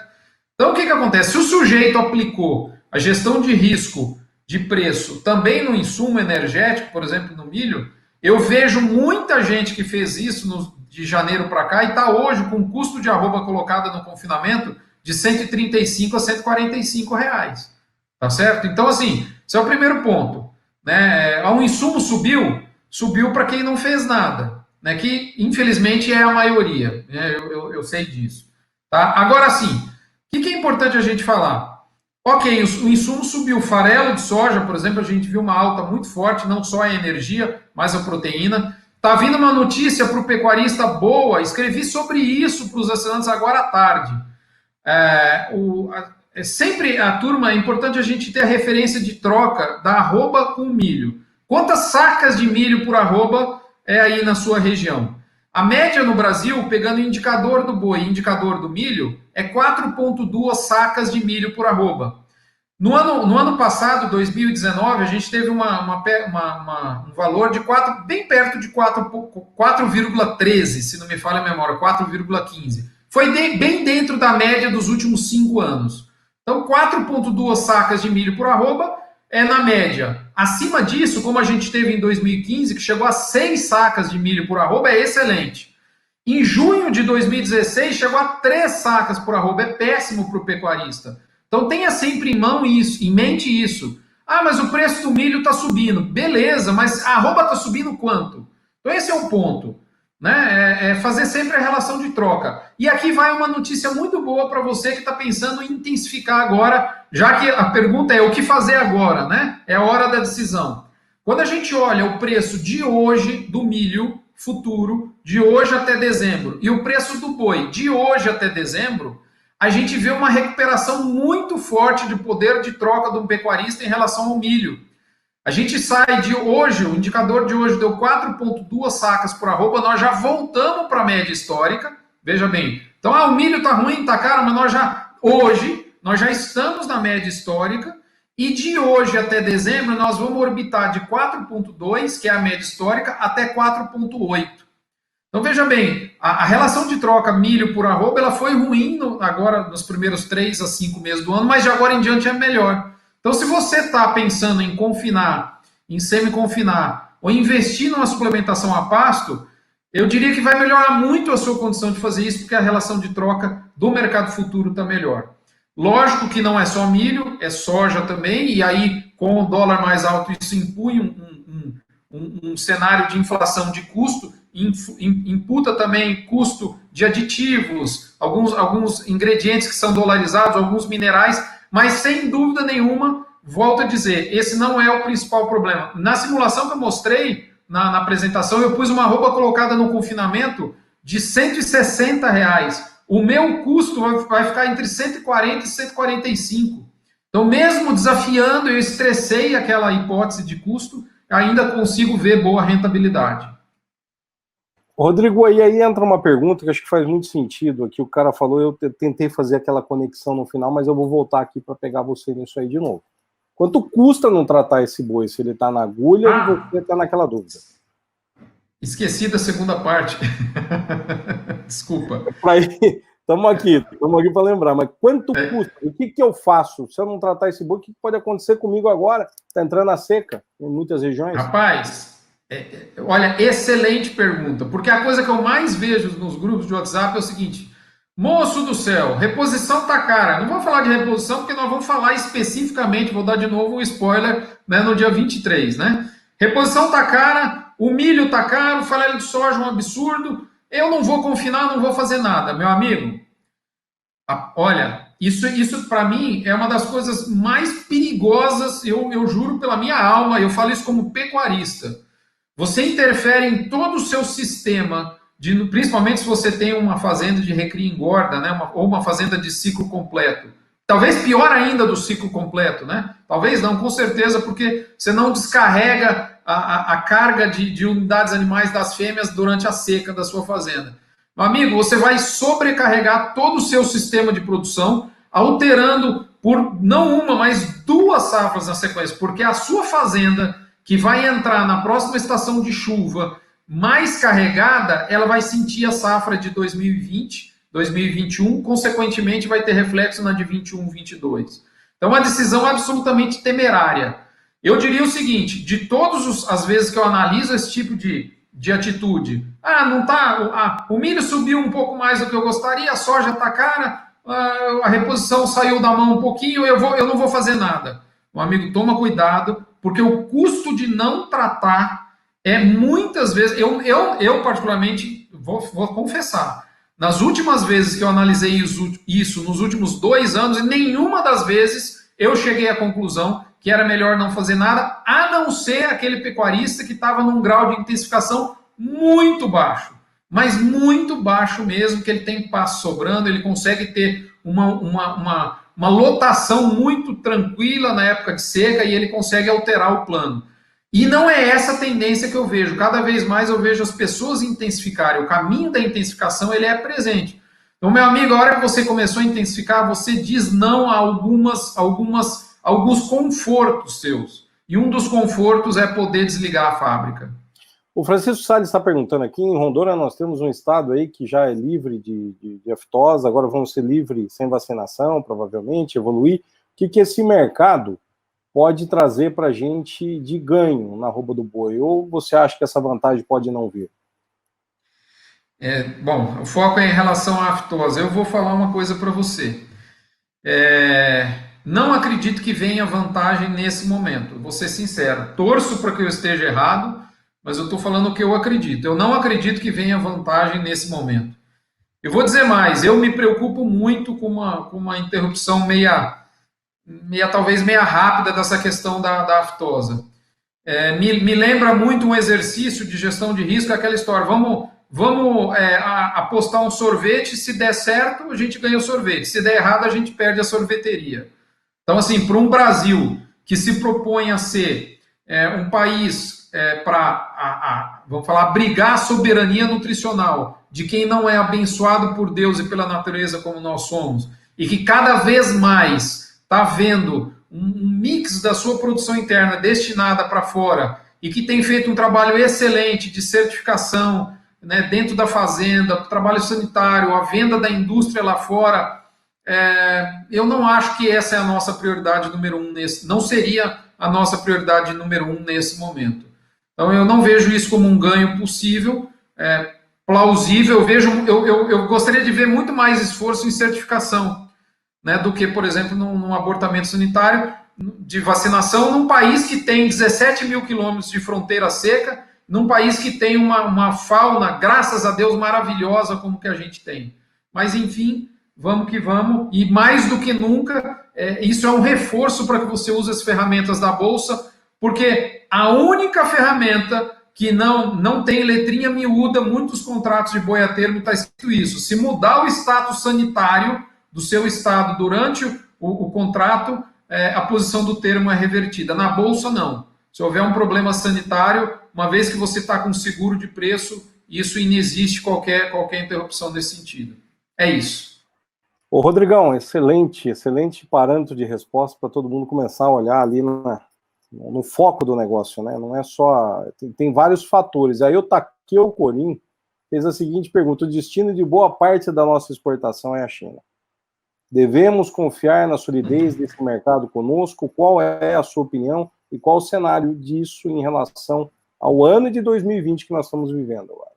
Então o que acontece? Se o sujeito aplicou a gestão de risco de preço também no insumo energético, por exemplo, no milho, eu vejo muita gente que fez isso de janeiro para cá e está hoje com o custo de arroba colocada no confinamento de 135 a 145 reais. Tá certo? Então, assim, esse é o primeiro ponto. Né? O insumo subiu para quem não fez nada, né? Que infelizmente é a maioria. Né? Eu sei disso. Tá? Agora sim, o que é importante a gente falar? Ok, o insumo subiu. Farelo de soja, por exemplo, a gente viu uma alta muito forte, não só a energia, mas a proteína. Está vindo uma notícia para o pecuarista boa, escrevi sobre isso para os assinantes agora à tarde. Sempre a turma, é importante a gente ter a referência de troca da arroba com o milho. Quantas sacas de milho por arroba é aí na sua região? A média no Brasil, pegando o indicador do boi e indicador do milho, é 4,2 sacas de milho por arroba. No ano passado, 2019, a gente teve um valor de bem perto de 4,13, se não me falha a memória, 4,15. Foi bem dentro da média dos últimos 5 anos. Então, 4,2 sacas de milho por arroba é na média. Acima disso, como a gente teve em 2015, que chegou a 6 sacas de milho por arroba, é excelente. Em junho de 2016, chegou a 3 sacas por arroba, é péssimo para o pecuarista. Então tenha sempre em mente isso. Ah, mas o preço do milho está subindo. Beleza, mas a arroba está subindo quanto? Então esse é o ponto. Né? É fazer sempre a relação de troca. E aqui vai uma notícia muito boa para você que está pensando em intensificar agora, já que a pergunta é o que fazer agora, né? É a hora da decisão. Quando a gente olha o preço de hoje do milho futuro, de hoje até dezembro, e o preço do boi de hoje até dezembro, a gente vê uma recuperação muito forte de poder de troca do pecuarista em relação ao milho. A gente sai de hoje, o indicador de hoje deu 4,2 sacas por arroba, nós já voltamos para a média histórica, veja bem. Então, o milho está ruim, está caro, mas hoje, nós já estamos na média histórica, e de hoje até dezembro, nós vamos orbitar de 4,2, que é a média histórica, até 4,8. Então, veja bem, a relação de troca milho por arroba, ela foi ruim agora nos primeiros 3 a 5 meses do ano, mas de agora em diante é melhor. Então, se você está pensando em confinar, em semi-confinar, ou investir numa suplementação a pasto, eu diria que vai melhorar muito a sua condição de fazer isso, porque a relação de troca do mercado futuro está melhor. Lógico que não é só milho, é soja também, e aí, com o dólar mais alto, isso impõe um cenário de inflação de custo, imputa também custo de aditivos, alguns ingredientes que são dolarizados, alguns minerais, mas sem dúvida nenhuma, volto a dizer, esse não é o principal problema. Na simulação que eu mostrei, na apresentação, eu pus uma arroba colocada no confinamento de R$160. O meu custo vai ficar entre 140 e 145. Então, mesmo desafiando, eu estressei aquela hipótese de custo, ainda consigo ver boa rentabilidade. Rodrigo, aí entra uma pergunta que acho que faz muito sentido aqui. O cara falou, eu tentei fazer aquela conexão no final, mas eu vou voltar aqui para pegar você nisso aí de novo. Quanto custa não tratar esse boi? Se ele está na agulha ou você está naquela dúvida? Esqueci da segunda parte. Desculpa. Estamos aqui para lembrar, mas quanto custa? O que eu faço se eu não tratar esse boi? O que pode acontecer comigo agora? Está entrando a seca em muitas regiões. Rapaz, olha, excelente pergunta, porque a coisa que eu mais vejo nos grupos de WhatsApp é o seguinte: moço do céu, reposição tá cara. Não vou falar de reposição porque nós vamos falar especificamente, vou dar de novo um spoiler, né, no dia 23, né? Reposição tá cara, o milho tá caro, o farelo de soja um absurdo, eu não vou confinar, não vou fazer nada. Meu amigo, olha, isso para mim é uma das coisas mais perigosas, eu juro pela minha alma, eu falo isso como pecuarista. Você interfere em todo o seu sistema, principalmente se você tem uma fazenda de recria e engorda, né, ou uma fazenda de ciclo completo. Talvez pior ainda do ciclo completo, né? Talvez não, com certeza, porque você não descarrega a carga de unidades animais das fêmeas durante a seca da sua fazenda. Meu amigo, você vai sobrecarregar todo o seu sistema de produção, alterando por não uma, mas 2 safras na sequência, porque a sua fazenda, que vai entrar na próxima estação de chuva mais carregada, ela vai sentir a safra de 2020, 2021, consequentemente vai ter reflexo na de 21, 22. Então, uma decisão absolutamente temerária. Eu diria o seguinte, de todas as vezes que eu analiso esse tipo de atitude, não tá, o milho subiu um pouco mais do que eu gostaria, a soja está cara, a reposição saiu da mão um pouquinho, eu não vou fazer nada. Meu amigo, toma cuidado, porque o custo de não tratar é muitas vezes, eu particularmente vou confessar, nas últimas vezes que eu analisei isso nos últimos 2 anos, e nenhuma das vezes eu cheguei à conclusão que era melhor não fazer nada, a não ser aquele pecuarista que estava num grau de intensificação muito baixo, mas muito baixo mesmo, que ele tem pasto sobrando, ele consegue ter uma lotação muito tranquila na época de seca e ele consegue alterar o plano. E não é essa a tendência que eu vejo. Cada vez mais eu vejo as pessoas intensificarem. O caminho da intensificação, ele é presente. Então, meu amigo, a hora que você começou a intensificar, você diz não a alguns confortos seus. E um dos confortos é poder desligar a fábrica. O Francisco Salles está perguntando aqui, em Rondônia nós temos um estado aí que já é livre de aftosa, agora vamos ser livres sem vacinação, provavelmente, evoluir. O que esse mercado pode trazer para a gente de ganho na arroba do boi? Ou você acha que essa vantagem pode não vir? Bom, o foco é em relação à aftosa. Eu vou falar uma coisa para você. Não acredito que venha vantagem nesse momento. Vou ser sincero. Torço para que eu esteja errado, mas eu estou falando o que eu acredito. Eu não acredito que venha vantagem nesse momento. Eu vou dizer mais. Eu me preocupo muito com uma interrupção talvez meia rápida dessa questão da aftosa. Me lembra muito um exercício de gestão de risco, aquela história. Vamos apostar um sorvete, se der certo, a gente ganha o sorvete. Se der errado, a gente perde a sorveteria. Então, assim, para um Brasil que se propõe a ser um país vamos falar, abrigar a soberania nutricional de quem não é abençoado por Deus e pela natureza como nós somos, e que cada vez mais está vendo um mix da sua produção interna destinada para fora, e que tem feito um trabalho excelente de certificação, né, dentro da fazenda, trabalho sanitário, a venda da indústria lá fora, eu não acho que essa é a nossa prioridade número um não seria a nossa prioridade número um nesse momento. Então eu não vejo isso como um ganho possível, plausível. Eu gostaria de ver muito mais esforço em certificação, né, do que, por exemplo, num abortamento sanitário de vacinação num país que tem 17 mil quilômetros de fronteira seca, num país que tem uma fauna, graças a Deus, maravilhosa como que a gente tem. Mas, enfim, vamos que vamos. E mais do que nunca, isso é um reforço para que você use as ferramentas da Bolsa, porque a única ferramenta que não tem letrinha miúda, muitos contratos de boi a termo está escrito isso. Se mudar o status sanitário do seu estado durante o contrato, a posição do termo é revertida. Na Bolsa, não. Se houver um problema sanitário, uma vez que você está com seguro de preço, isso inexiste qualquer interrupção nesse sentido. É isso. Ô, Rodrigão, excelente parâmetro de resposta para todo mundo começar a olhar ali no foco do negócio, né? Não é só... Tem vários fatores. Aí o Takeo Corim fez a seguinte pergunta: o destino de boa parte da nossa exportação é a China. Devemos confiar na solidez desse mercado conosco? Qual é a sua opinião e qual o cenário disso em relação ao ano de 2020 que nós estamos vivendo agora?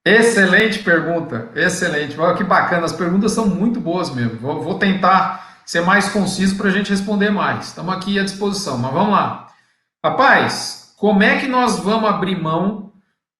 Excelente pergunta, excelente. Olha que bacana, as perguntas são muito boas mesmo. Vou tentar ser mais conciso para a gente responder mais. Estamos aqui à disposição, mas vamos lá. Rapaz, como é que nós vamos abrir mão?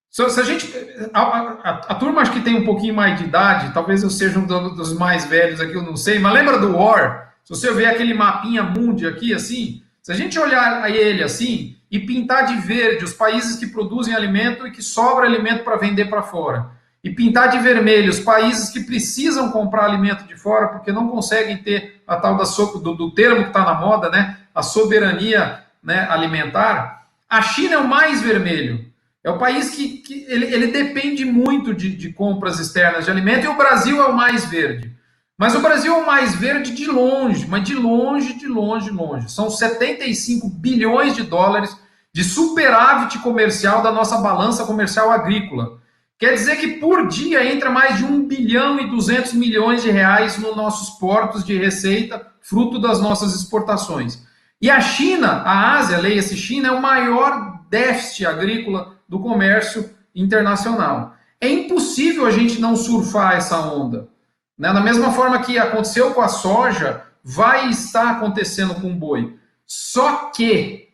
Se a gente, a turma acho que tem um pouquinho mais de idade, talvez eu seja um dos mais velhos aqui, eu não sei, mas lembra do War? Se você ver aquele mapinha mundi aqui, assim, se a gente olhar ele assim e pintar de verde os países que produzem alimento e que sobra alimento para vender para fora, e pintar de vermelho os países que precisam comprar alimento de fora porque não conseguem ter a tal do termo que está na moda, né, a soberania, né, alimentar, a China é o mais vermelho. É o país que ele depende muito de compras externas de alimento, e o Brasil é o mais verde. Mas o Brasil é o mais verde de longe, mas de longe. São 75 bilhões de dólares de superávit comercial da nossa balança comercial agrícola. Quer dizer que por dia entra mais de 1 bilhão e 200 milhões de reais nos nossos portos de receita, fruto das nossas exportações. E a China, a Ásia, leia-se China, é o maior déficit agrícola do comércio internacional. É impossível a gente não surfar essa onda. Da mesma forma que aconteceu com a soja, vai estar acontecendo com o boi. Só que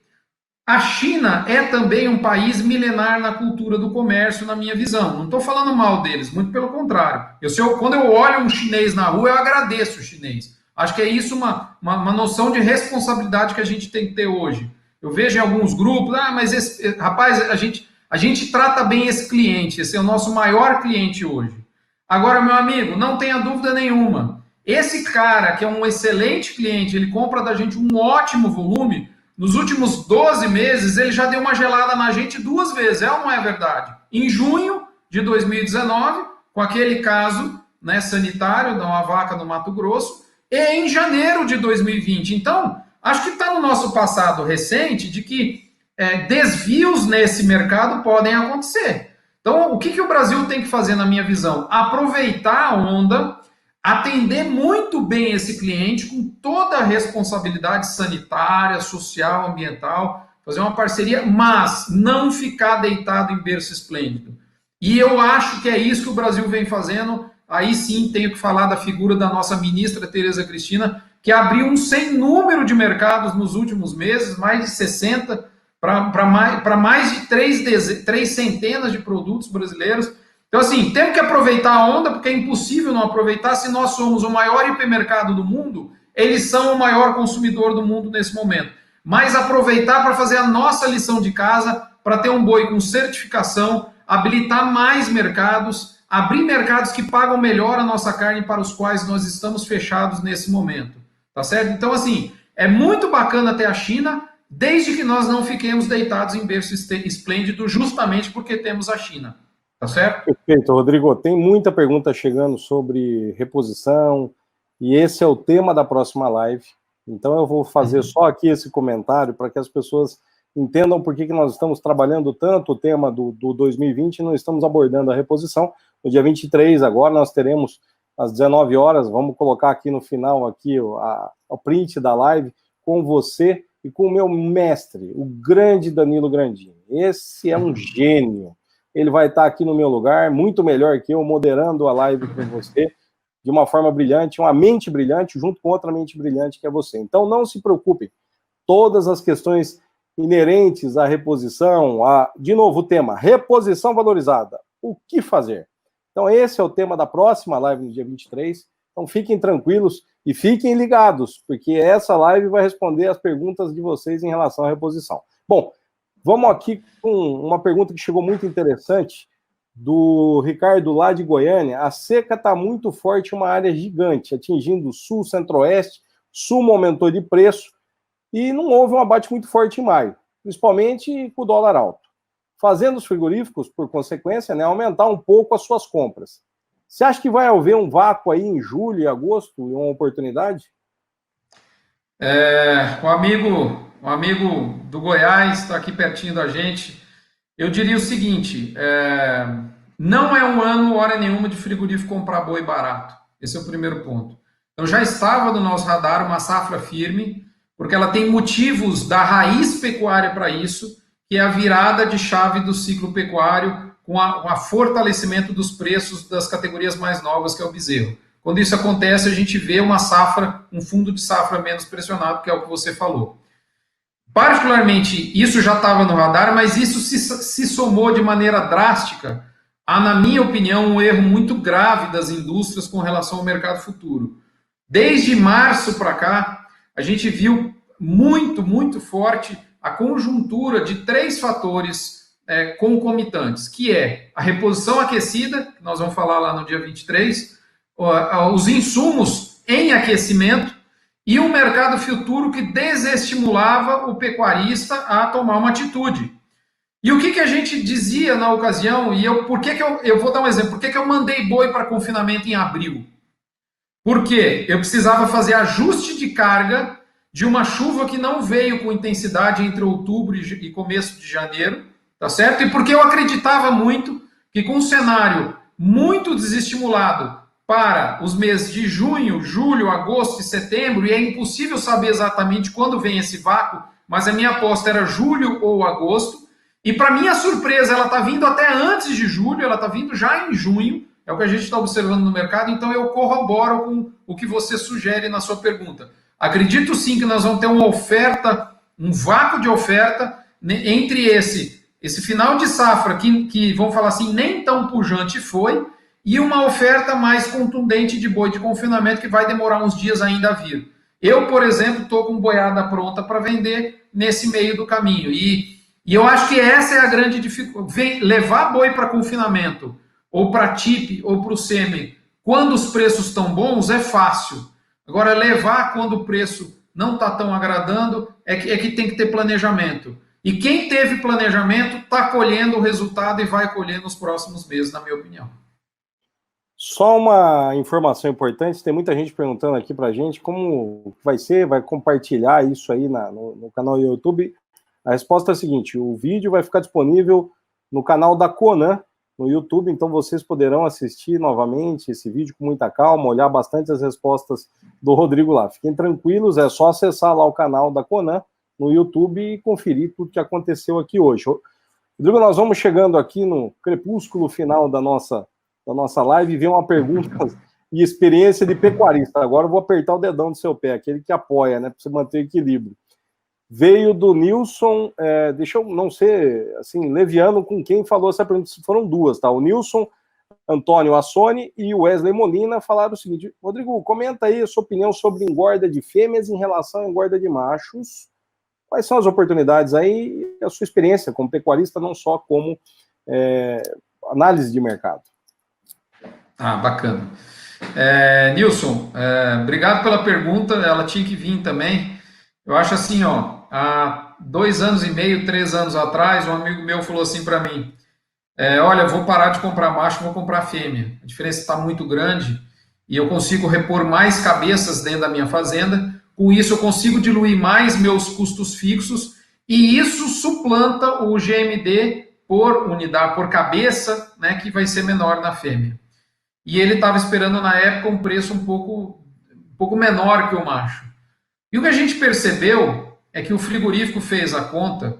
a China é também um país milenar na cultura do comércio, na minha visão. Não estou falando mal deles, muito pelo contrário. Quando eu olho um chinês na rua, eu agradeço o chinês. Acho que é isso uma noção de responsabilidade que a gente tem que ter hoje. Eu vejo em alguns grupos, mas rapaz, a gente trata bem esse cliente, esse é o nosso maior cliente hoje. Agora, meu amigo, não tenha dúvida nenhuma, esse cara que é um excelente cliente, ele compra da gente um ótimo volume, nos últimos 12 meses ele já deu uma gelada na gente 2 vezes, ou não é verdade? Em junho de 2019, com aquele caso, né, sanitário de uma vaca no Mato Grosso, e em janeiro de 2020. Então, acho que está no nosso passado recente de que desvios nesse mercado podem acontecer. Então, o que o Brasil tem que fazer, na minha visão? Aproveitar a onda, atender muito bem esse cliente com toda a responsabilidade sanitária, social, ambiental, fazer uma parceria, mas não ficar deitado em berço esplêndido. E eu acho que é isso que o Brasil vem fazendo. Aí sim tenho que falar da figura da nossa ministra Tereza Cristina, que abriu um sem número de mercados nos últimos meses, mais de 60, para mais de 3 centenas de produtos brasileiros. Então, assim, temos que aproveitar a onda, porque é impossível não aproveitar. Se nós somos o maior hipermercado do mundo, eles são o maior consumidor do mundo nesse momento. Mas aproveitar para fazer a nossa lição de casa, para ter um boi com certificação, habilitar mais mercados, abrir mercados que pagam melhor a nossa carne, para os quais nós estamos fechados nesse momento. Tá certo? Então, assim, é muito bacana ter a China, desde que nós não fiquemos deitados em berço esplêndido, justamente porque temos a China. Tá certo? Perfeito, Rodrigo. Tem muita pergunta chegando sobre reposição, e esse é o tema da próxima live. Então eu vou fazer só aqui esse comentário para que as pessoas entendam por que nós estamos trabalhando tanto o tema do 2020 e não estamos abordando a reposição. No dia 23, agora, nós teremos às 19 horas, vamos colocar aqui no final aqui o print da live com você e com o meu mestre, o grande Danilo Grandini. Esse é um gênio. Ele vai estar aqui no meu lugar, muito melhor que eu, moderando a live com você, de uma forma brilhante, uma mente brilhante, junto com outra mente brilhante que é você. Então, não se preocupe. Todas as questões inerentes à reposição, de novo, o tema, reposição valorizada. O que fazer? Então, esse é o tema da próxima live no dia 23. Então, fiquem tranquilos e fiquem ligados, porque essa live vai responder as perguntas de vocês em relação à reposição. Bom, vamos aqui com uma pergunta que chegou muito interessante, do Ricardo, lá de Goiânia. A seca está muito forte, uma área gigante, atingindo o sul, centro-oeste, sul aumentou de preço, e não houve um abate muito forte em maio, principalmente com o dólar alto, fazendo os frigoríficos, por consequência, né, aumentar um pouco as suas compras. Você acha que vai haver um vácuo aí em julho e agosto, uma oportunidade? Um amigo do Goiás está aqui pertinho da gente. Eu diria o seguinte, não é um ano, hora nenhuma, de frigorífico comprar boi barato. Esse é o primeiro ponto. Então já estava no nosso radar uma safra firme, porque ela tem motivos da raiz pecuária para isso, que é a virada de chave do ciclo pecuário com o fortalecimento dos preços das categorias mais novas, que é o bezerro. Quando isso acontece, a gente vê uma safra, um fundo de safra menos pressionado, que é o que você falou. Particularmente, isso já estava no radar, mas isso se somou de maneira drástica a, na minha opinião, um erro muito grave das indústrias com relação ao mercado futuro. Desde março para cá, a gente viu muito forte a conjuntura de 3 fatores concomitantes, que é a reposição aquecida, que nós vamos falar lá no dia 23, os insumos em aquecimento, e um mercado futuro que desestimulava o pecuarista a tomar uma atitude. E o que a gente dizia na ocasião, e eu vou dar um exemplo, por que eu mandei boi para confinamento em abril? Porque eu precisava fazer ajuste de carga de uma chuva que não veio com intensidade entre outubro e começo de janeiro, tá certo? E porque eu acreditava muito que com um cenário muito desestimulado para os meses de junho, julho, agosto e setembro, e é impossível saber exatamente quando vem esse vácuo, mas a minha aposta era julho ou agosto, e para minha surpresa ela está vindo até antes de julho, ela está vindo já em junho, é o que a gente está observando no mercado, então eu corroboro com o que você sugere na sua pergunta. Acredito sim que nós vamos ter uma oferta, um vácuo de oferta, entre esse final de safra, que vamos falar assim, nem tão pujante foi, e uma oferta mais contundente de boi de confinamento que vai demorar uns dias ainda a vir. Eu, por exemplo, estou com boiada pronta para vender nesse meio do caminho. E eu acho que essa é a grande dificuldade. Levar boi para confinamento, ou para TIP, ou para o sêmen, quando os preços estão bons, é fácil. Agora, levar quando o preço não está tão agradando, é que tem que ter planejamento. E quem teve planejamento está colhendo o resultado e vai colher nos próximos meses, na minha opinião. Só uma informação importante, tem muita gente perguntando aqui pra gente como vai ser, vai compartilhar isso aí no canal do YouTube. A resposta é a seguinte, o vídeo vai ficar disponível no canal da Conan, no YouTube, então vocês poderão assistir novamente esse vídeo com muita calma, olhar bastante as respostas do Rodrigo lá. Fiquem tranquilos, é só acessar lá o canal da Conan no YouTube e conferir tudo que aconteceu aqui hoje. Rodrigo, nós vamos chegando aqui no crepúsculo final da nossa live e ver uma pergunta e experiência de pecuarista. Agora eu vou apertar o dedão do seu pé, aquele que apoia, né, para você manter o equilíbrio. Veio do Nilson, deixa eu não ser assim, leviano com quem falou essa pergunta, foram duas, tá? O Nilson Antônio Assoni e o Wesley Molina falaram o seguinte: Rodrigo, comenta aí a sua opinião sobre engorda de fêmeas em relação à engorda de machos. Quais são as oportunidades aí e a sua experiência como pecuarista, não só como análise de mercado? Bacana. Nilson, obrigado pela pergunta, ela tinha que vir também. Eu acho assim, há 2 anos e meio, 3 anos atrás, um amigo meu falou assim para mim: olha, eu vou parar de comprar macho, vou comprar fêmea. A diferença está muito grande e eu consigo repor mais cabeças dentro da minha fazenda. Com isso, eu consigo diluir mais meus custos fixos e isso suplanta o GMD por unidade, por cabeça, né, que vai ser menor na fêmea. E ele estava esperando, na época, um preço um pouco menor que o macho. E o que a gente percebeu é que o frigorífico fez a conta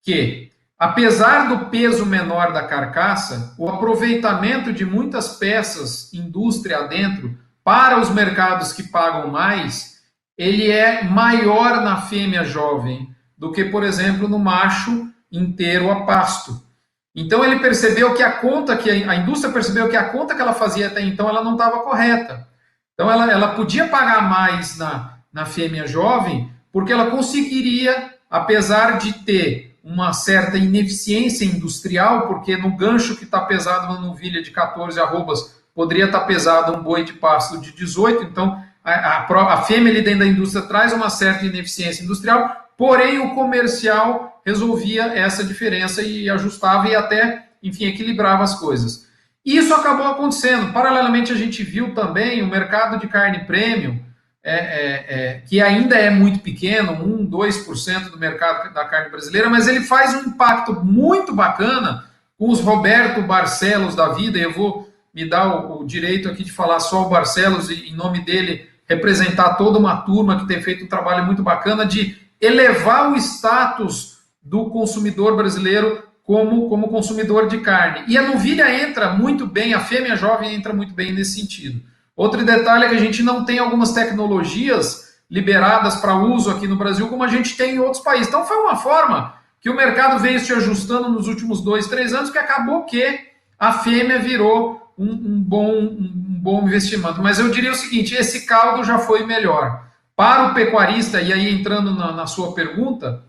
que, apesar do peso menor da carcaça, o aproveitamento de muitas peças, indústria dentro, para os mercados que pagam mais, ele é maior na fêmea jovem do que, por exemplo, no macho inteiro a pasto. Então ele percebeu que a indústria percebeu que a conta que ela fazia até então ela não estava correta. Então ela podia pagar mais na fêmea jovem, porque ela conseguiria, apesar de ter uma certa ineficiência industrial, porque no gancho que está pesado uma novilha de 14 arrobas, poderia estar pesado um boi de pasto de 18, então a fêmea ali dentro da indústria traz uma certa ineficiência industrial, porém o comercial resolvia essa diferença e ajustava e até, enfim, equilibrava as coisas. E isso acabou acontecendo. Paralelamente, a gente viu também o mercado de carne premium, que ainda é muito pequeno, 1, 2% do mercado da carne brasileira, mas ele faz um impacto muito bacana com os Roberto Barcelos da vida, e eu vou me dar o direito aqui de falar só o Barcelos e, em nome dele, representar toda uma turma que tem feito um trabalho muito bacana de elevar o status do consumidor brasileiro como consumidor de carne. E a novilha entra muito bem, a fêmea jovem entra muito bem nesse sentido. Outro detalhe é que a gente não tem algumas tecnologias liberadas para uso aqui no Brasil como a gente tem em outros países. Então foi uma forma que o mercado veio se ajustando nos últimos 2, 3 anos, que acabou que a fêmea virou um bom investimento. Mas eu diria o seguinte: esse caldo já foi melhor. Para o pecuarista, e aí entrando na sua pergunta,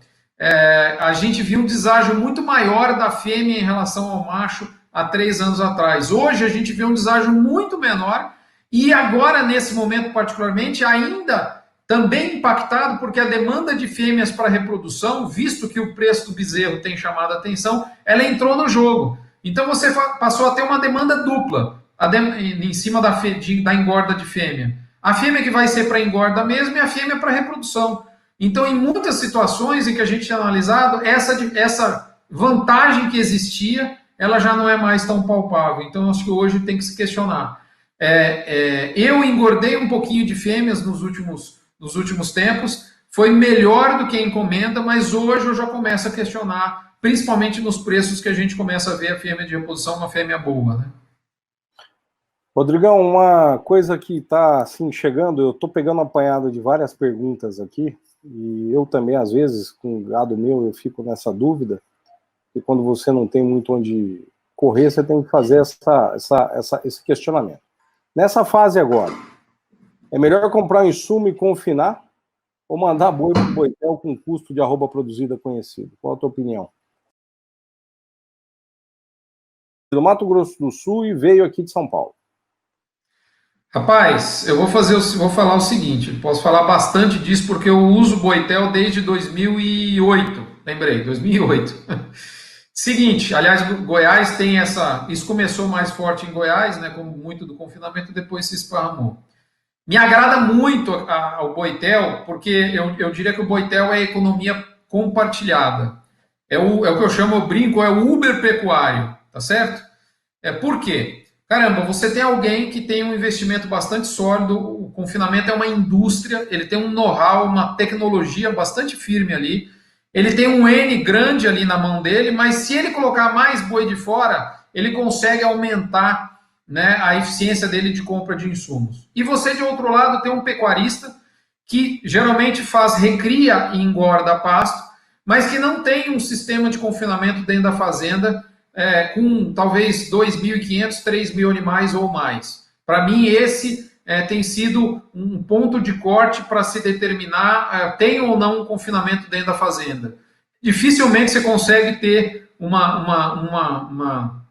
a gente viu um deságio muito maior da fêmea em relação ao macho há 3 anos atrás. Hoje a gente vê um deságio muito menor e agora, nesse momento particularmente, ainda também impactado porque a demanda de fêmeas para reprodução, visto que o preço do bezerro tem chamado a atenção, ela entrou no jogo. Então você passou a ter uma demanda dupla em cima da engorda de fêmea. A fêmea que vai ser para engorda mesmo e a fêmea para reprodução. Então, em muitas situações em que a gente tinha analisado, essa vantagem que existia, ela já não é mais tão palpável. Então, acho que hoje tem que se questionar. Eu engordei um pouquinho de fêmeas nos últimos tempos, foi melhor do que a encomenda, mas hoje eu já começo a questionar, principalmente nos preços que a gente começa a ver a fêmea de reposição, uma fêmea boa, né? Rodrigão, uma coisa que está assim, chegando, eu estou pegando apanhado de várias perguntas aqui, e eu também, às vezes, com o gado meu, eu fico nessa dúvida, e quando você não tem muito onde correr, você tem que fazer esse questionamento. Nessa fase agora, é melhor comprar um insumo e confinar, ou mandar boi para o boitel com custo de arroba produzida conhecido? Qual a tua opinião? Do Mato Grosso do Sul e veio aqui de São Paulo. Rapaz, eu vou falar o seguinte, posso falar bastante disso porque eu uso Boitel desde 2008, lembrei, 2008. Seguinte, aliás, Goiás tem isso começou mais forte em Goiás, né, como muito do confinamento, depois se esparramou. Me agrada muito o Boitel, porque eu diria que o Boitel é economia compartilhada. É o que eu brinco, é o Uber pecuário, tá certo? Por quê? Caramba, você tem alguém que tem um investimento bastante sólido, o confinamento é uma indústria, ele tem um know-how, uma tecnologia bastante firme ali, ele tem um N grande ali na mão dele, mas se ele colocar mais boi de fora, ele consegue aumentar, né, a eficiência dele de compra de insumos. E você, de outro lado, tem um pecuarista que geralmente faz recria e engorda pasto, mas que não tem um sistema de confinamento dentro da fazenda com talvez 2.500, 3.000 animais ou mais. Para mim, esse tem sido um ponto de corte para se determinar tem ou não um confinamento dentro da fazenda. Dificilmente você consegue ter uma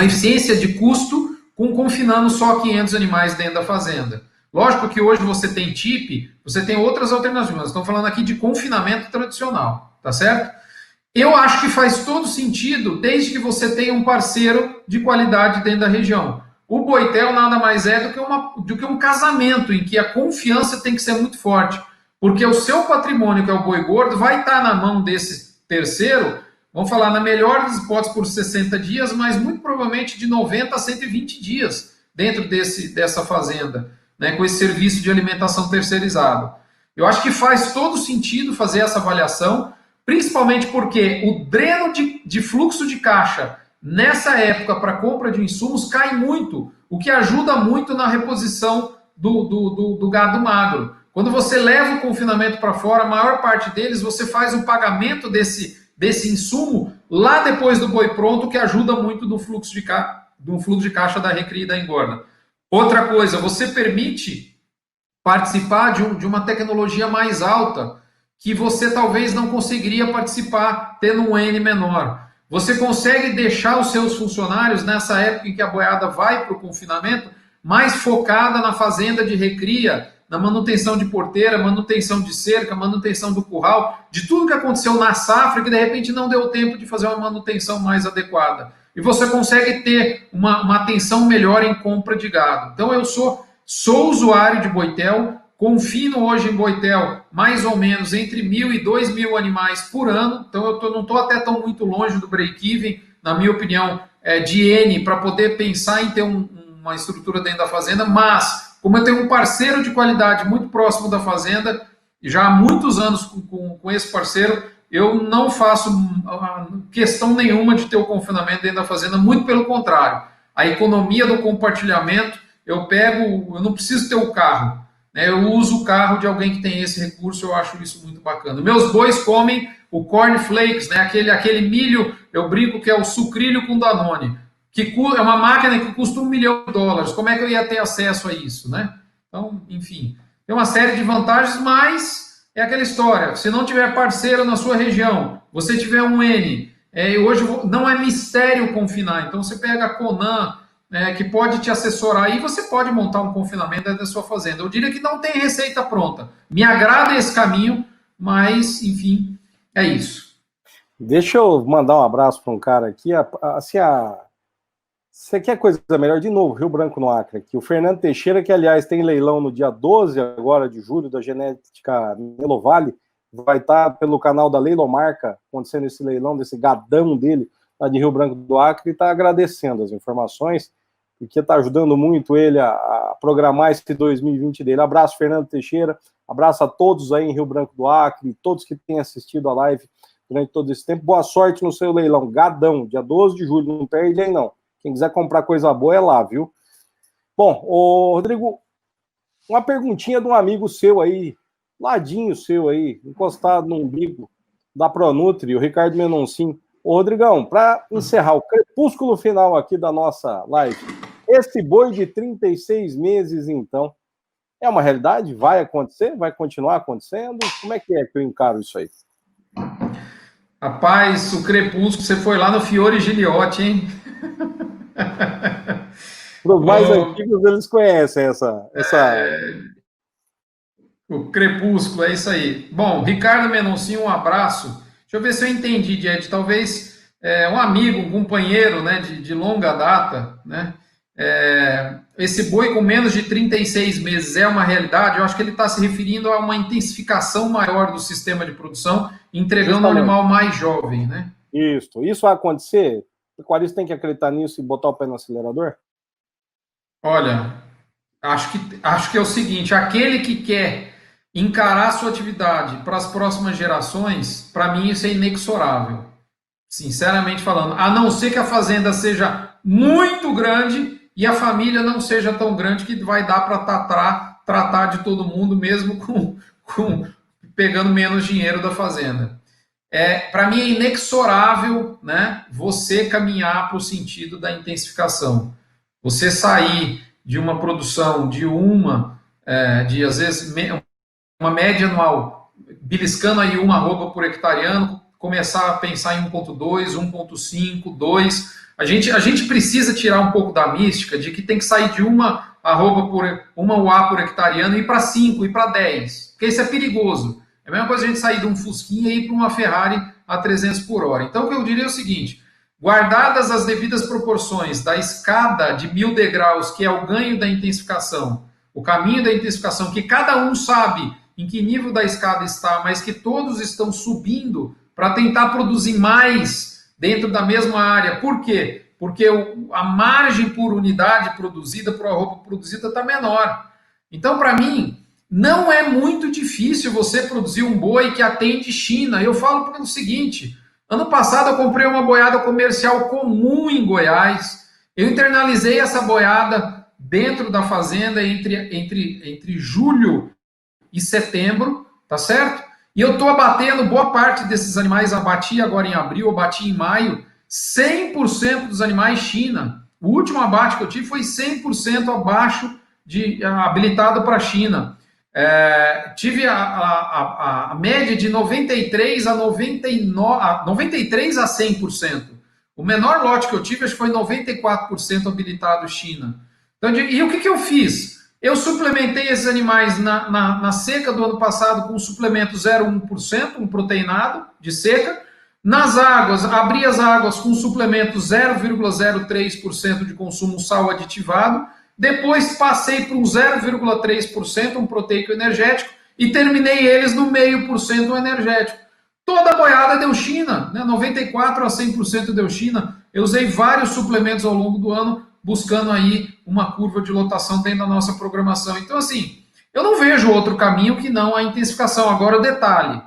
eficiência de custo confinando só 500 animais dentro da fazenda. Lógico que hoje você tem TIP, você tem outras alternativas. Estamos falando aqui de confinamento tradicional, tá certo? Eu acho que faz todo sentido, desde que você tenha um parceiro de qualidade dentro da região. O Boitel nada mais é do que um casamento, em que a confiança tem que ser muito forte. Porque o seu patrimônio, que é o boi gordo, vai estar na mão desse terceiro, vamos falar, na melhor das hipóteses, por 60 dias, mas muito provavelmente de 90 a 120 dias dentro dessa fazenda, né, com esse serviço de alimentação terceirizado. Eu acho que faz todo sentido fazer essa avaliação, principalmente porque o dreno de fluxo de caixa nessa época para compra de insumos cai muito, o que ajuda muito na reposição do gado magro. Quando você leva o confinamento para fora, a maior parte deles você faz o pagamento desse insumo lá depois do boi pronto, que ajuda muito no fluxo de caixa da recria e da engorda. Outra coisa, você permite participar de uma tecnologia mais alta, que você talvez não conseguiria participar tendo um N menor. Você consegue deixar os seus funcionários, nessa época em que a boiada vai para o confinamento, mais focada na fazenda de recria, na manutenção de porteira, manutenção de cerca, manutenção do curral, de tudo que aconteceu na safra, que de repente não deu tempo de fazer uma manutenção mais adequada. E você consegue ter uma atenção melhor em compra de gado. Então eu sou usuário de Boitel, confino hoje em Boitel mais ou menos entre 1.000 e 2.000 animais por ano, então eu não estou até tão muito longe do break-even, na minha opinião, de N, para poder pensar em ter uma estrutura dentro da fazenda, mas como eu tenho um parceiro de qualidade muito próximo da fazenda, já há muitos anos com esse parceiro, eu não faço questão nenhuma de ter o confinamento dentro da fazenda, muito pelo contrário. A economia do compartilhamento, eu não preciso ter o carro, né? Eu uso o carro de alguém que tem esse recurso, eu acho isso muito bacana. Meus bois comem o corn flakes, né? aquele milho, eu brinco que é o sucrilho com Danone, que é uma máquina que custa $1 milhão. Como é que eu ia ter acesso a isso, né? Então, enfim, tem uma série de vantagens, mas é aquela história, se não tiver parceiro na sua região, você tiver um N, hoje não é mistério confinar, então você pega a Conan, que pode te assessorar e você pode montar um confinamento dentro da sua fazenda. Eu diria que não tem receita pronta. Me agrada esse caminho, mas, enfim, é isso. Deixa eu mandar um abraço para um cara aqui. Você quer coisa melhor? De novo, Rio Branco no Acre, aqui. O Fernando Teixeira, que, aliás, tem leilão no dia 12 agora de julho, da genética Melovale, vai estar pelo canal da Leilomarca, acontecendo esse leilão desse gadão dele, lá de Rio Branco do Acre, e está agradecendo as informações, porque está ajudando muito ele a programar esse 2020 dele. Abraço, Fernando Teixeira, abraço a todos aí em Rio Branco do Acre, todos que têm assistido a live durante todo esse tempo. Boa sorte no seu leilão, gadão, dia 12 de julho, não perde aí não. Quem quiser comprar coisa boa é lá, viu? Bom, Rodrigo, uma perguntinha de um amigo seu aí, ladinho seu aí, encostado no umbigo da Pronutri, o Ricardo Menoncin. Ô, Rodrigão, para encerrar o crepúsculo final aqui da nossa live, esse boi de 36 meses, então, é uma realidade? Vai acontecer? Vai continuar acontecendo? Como é que eu encaro isso aí? Rapaz, o crepúsculo, você foi lá no Fiore Giliotti, hein? Para os mais antigos, eles conhecem essa... O crepúsculo, é isso aí. Bom, Ricardo Menoncin, um abraço. Deixa eu ver se eu entendi, Jed. Talvez um amigo, um companheiro, né, de longa data, né? Esse boi com menos de 36 meses é uma realidade? Eu acho que ele está se referindo a uma intensificação maior do sistema de produção, entregando um animal mais jovem, né? Isso vai acontecer? O pecuarista tem que acreditar nisso e botar o pé no acelerador? Olha, acho que é o seguinte, aquele que quer encarar a sua atividade para as próximas gerações, para mim isso é inexorável. Sinceramente falando, a não ser que a fazenda seja muito grande e a família não seja tão grande que vai dar para tratar de todo mundo, mesmo com pegando menos dinheiro da fazenda. Para mim é inexorável, né, você caminhar para o sentido da intensificação. Você sair de uma produção de às vezes uma média anual, beliscando aí uma arroba por hectareano, começar a pensar em 1.2, 1.5, 2. A gente precisa tirar um pouco da mística de que tem que sair de uma UA por hectareano e ir para 5, ir para 10, porque isso é perigoso. É a mesma coisa a gente sair de um Fusquinha e ir para uma Ferrari a 300 por hora. Então, o que eu diria é o seguinte, guardadas as devidas proporções da escada de 1000 degraus, que é o ganho da intensificação, o caminho da intensificação, que cada um sabe em que nível da escada está, mas que todos estão subindo para tentar produzir mais dentro da mesma área. Por quê? Porque a margem por unidade produzida, por arroba produzida, está menor. Então, para mim, não é muito difícil você produzir um boi que atende China. Eu falo pelo seguinte, ano passado eu comprei uma boiada comercial comum em Goiás, eu internalizei essa boiada dentro da fazenda entre julho e setembro, tá certo? E eu estou abatendo boa parte desses animais, abati agora em abril, abati em maio, 100% dos animais China. O último abate que eu tive foi 100% abaixo habilitado para a China. Tive a média de 93 a 100%. O menor lote que eu tive acho que foi 94% habilitado China. Então, e o que eu fiz? Eu suplementei esses animais na seca do ano passado com suplemento 0,1%, um proteinado de seca. Nas águas, abri as águas com suplemento 0,03% de consumo sal aditivado. Depois passei para um 0,3%, um proteico energético, e terminei eles no 0,5% energético. Toda a boiada deu China, né? 94% a 100% deu China. Eu usei vários suplementos ao longo do ano, buscando aí uma curva de lotação dentro da nossa programação. Então, assim, eu não vejo outro caminho que não a intensificação. Agora, o detalhe,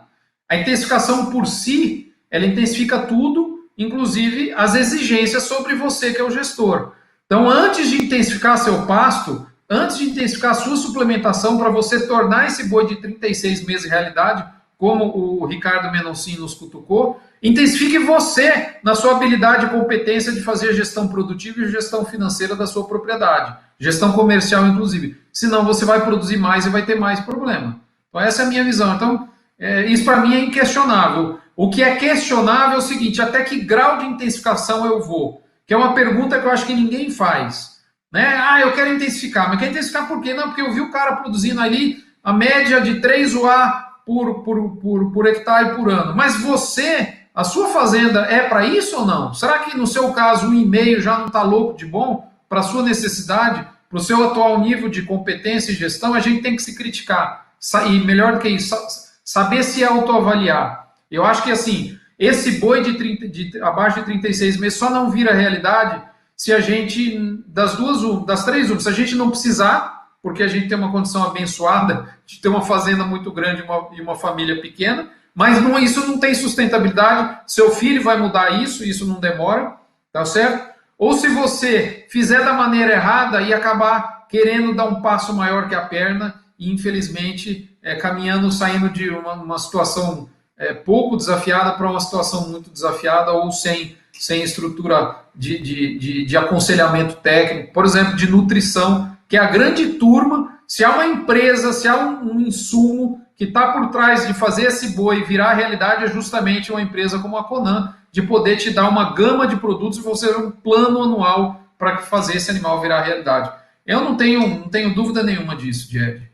a intensificação por si, ela intensifica tudo, inclusive as exigências sobre você, que é o gestor. Então, antes de intensificar seu pasto, antes de intensificar a sua suplementação para você tornar esse boi de 36 meses realidade, como o Ricardo Menoncin nos cutucou, intensifique você na sua habilidade e competência de fazer a gestão produtiva e gestão financeira da sua propriedade. Gestão comercial, inclusive. Senão você vai produzir mais e vai ter mais problema. Então, essa é a minha visão. Então, isso para mim é inquestionável. O que é questionável é o seguinte, até que grau de intensificação eu vou? Que é uma pergunta que eu acho que ninguém faz. Né? Eu quero intensificar. Mas quer intensificar por quê? Não, porque eu vi o cara produzindo ali a média de 3 UA por hectare por ano. Mas você, a sua fazenda é para isso ou não? Será que no seu caso 1,5 já não está louco de bom para a sua necessidade, para o seu atual nível de competência e gestão? A gente tem que se criticar. E melhor do que isso, saber se autoavaliar. Eu acho que assim, esse boi abaixo de 36 meses só não vira realidade se a gente, das três, se a gente não precisar, porque a gente tem uma condição abençoada de ter uma fazenda muito grande e uma família pequena, mas isso não tem sustentabilidade. Seu filho vai mudar isso não demora, tá certo? Ou se você fizer da maneira errada e acabar querendo dar um passo maior que a perna e, infelizmente, saindo de uma situação pouco desafiada para uma situação muito desafiada ou sem estrutura de aconselhamento técnico, por exemplo, de nutrição, que é a grande turma. Se há uma empresa, se há um insumo que está por trás de fazer esse boi virar realidade, é justamente uma empresa como a Conan, de poder te dar uma gama de produtos e você ter um plano anual para fazer esse animal virar realidade. Eu não tenho dúvida nenhuma disso, Jed.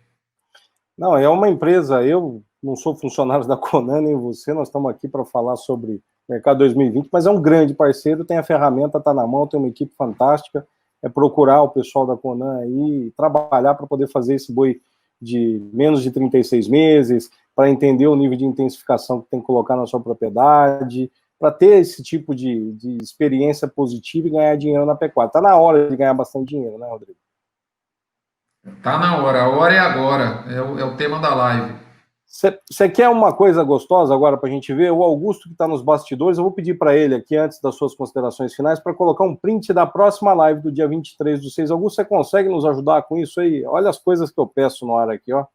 Não, é uma empresa, eu não sou funcionário da Conan, nem você, nós estamos aqui para falar sobre Mercado 2020, mas é um grande parceiro, tem a ferramenta, está na mão, tem uma equipe fantástica, é procurar o pessoal da Conan aí, trabalhar para poder fazer esse boi de menos de 36 meses, para entender o nível de intensificação que tem que colocar na sua propriedade, para ter esse tipo de experiência positiva e ganhar dinheiro na pecuária. Está na hora de ganhar bastante dinheiro, né, Rodrigo? Tá na hora, a hora é agora, é o tema da live. Você quer uma coisa gostosa agora para a gente ver? O Augusto, que está nos bastidores, eu vou pedir para ele aqui, antes das suas considerações finais, para colocar um print da próxima live do dia 23/6. Augusto, você consegue nos ajudar com isso aí? Olha as coisas que eu peço na hora aqui, ó.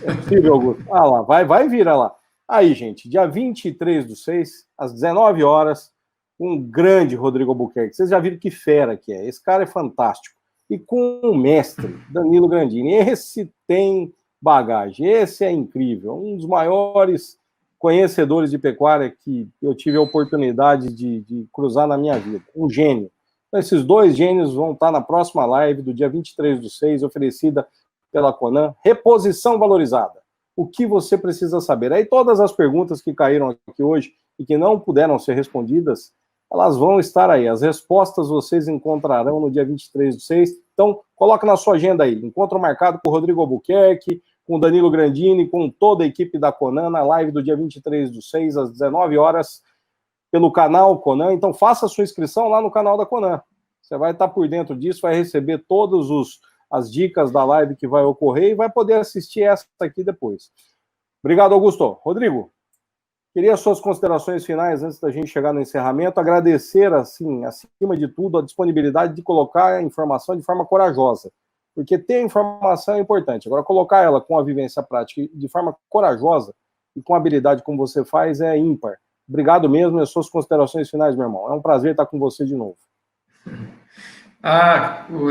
É possível, Augusto. Ah lá, vai vir, olha lá. Aí, gente, dia 23/6, às 19 horas, um grande Rodrigo Albuquerque. Vocês já viram que fera que é. Esse cara é fantástico. E com o mestre, Danilo Grandini. Esse tem bagagem. Esse é incrível. Um dos maiores conhecedores de pecuária que eu tive a oportunidade de cruzar na minha vida. Um gênio. Então, esses dois gênios vão estar na próxima live do dia 23/6, oferecida pela Conan, reposição valorizada. O que você precisa saber? Aí todas as perguntas que caíram aqui hoje e que não puderam ser respondidas, elas vão estar aí. As respostas vocês encontrarão no dia 23/6. Então, coloca na sua agenda aí. Encontro marcado com o Rodrigo Albuquerque, com o Danilo Grandini, com toda a equipe da Conan, na live do dia 23/6, às 19 horas, pelo canal Conan. Então, faça a sua inscrição lá no canal da Conan. Você vai estar por dentro disso, vai receber todas as dicas da live que vai ocorrer e vai poder assistir essa aqui depois. Obrigado, Augusto. Rodrigo, queria suas considerações finais antes da gente chegar no encerramento. Agradecer, assim, acima de tudo, a disponibilidade de colocar a informação de forma corajosa, porque ter informação é importante. Agora, colocar ela com a vivência prática de forma corajosa e com habilidade como você faz é ímpar. Obrigado mesmo, e as suas considerações finais, meu irmão. É um prazer estar com você de novo.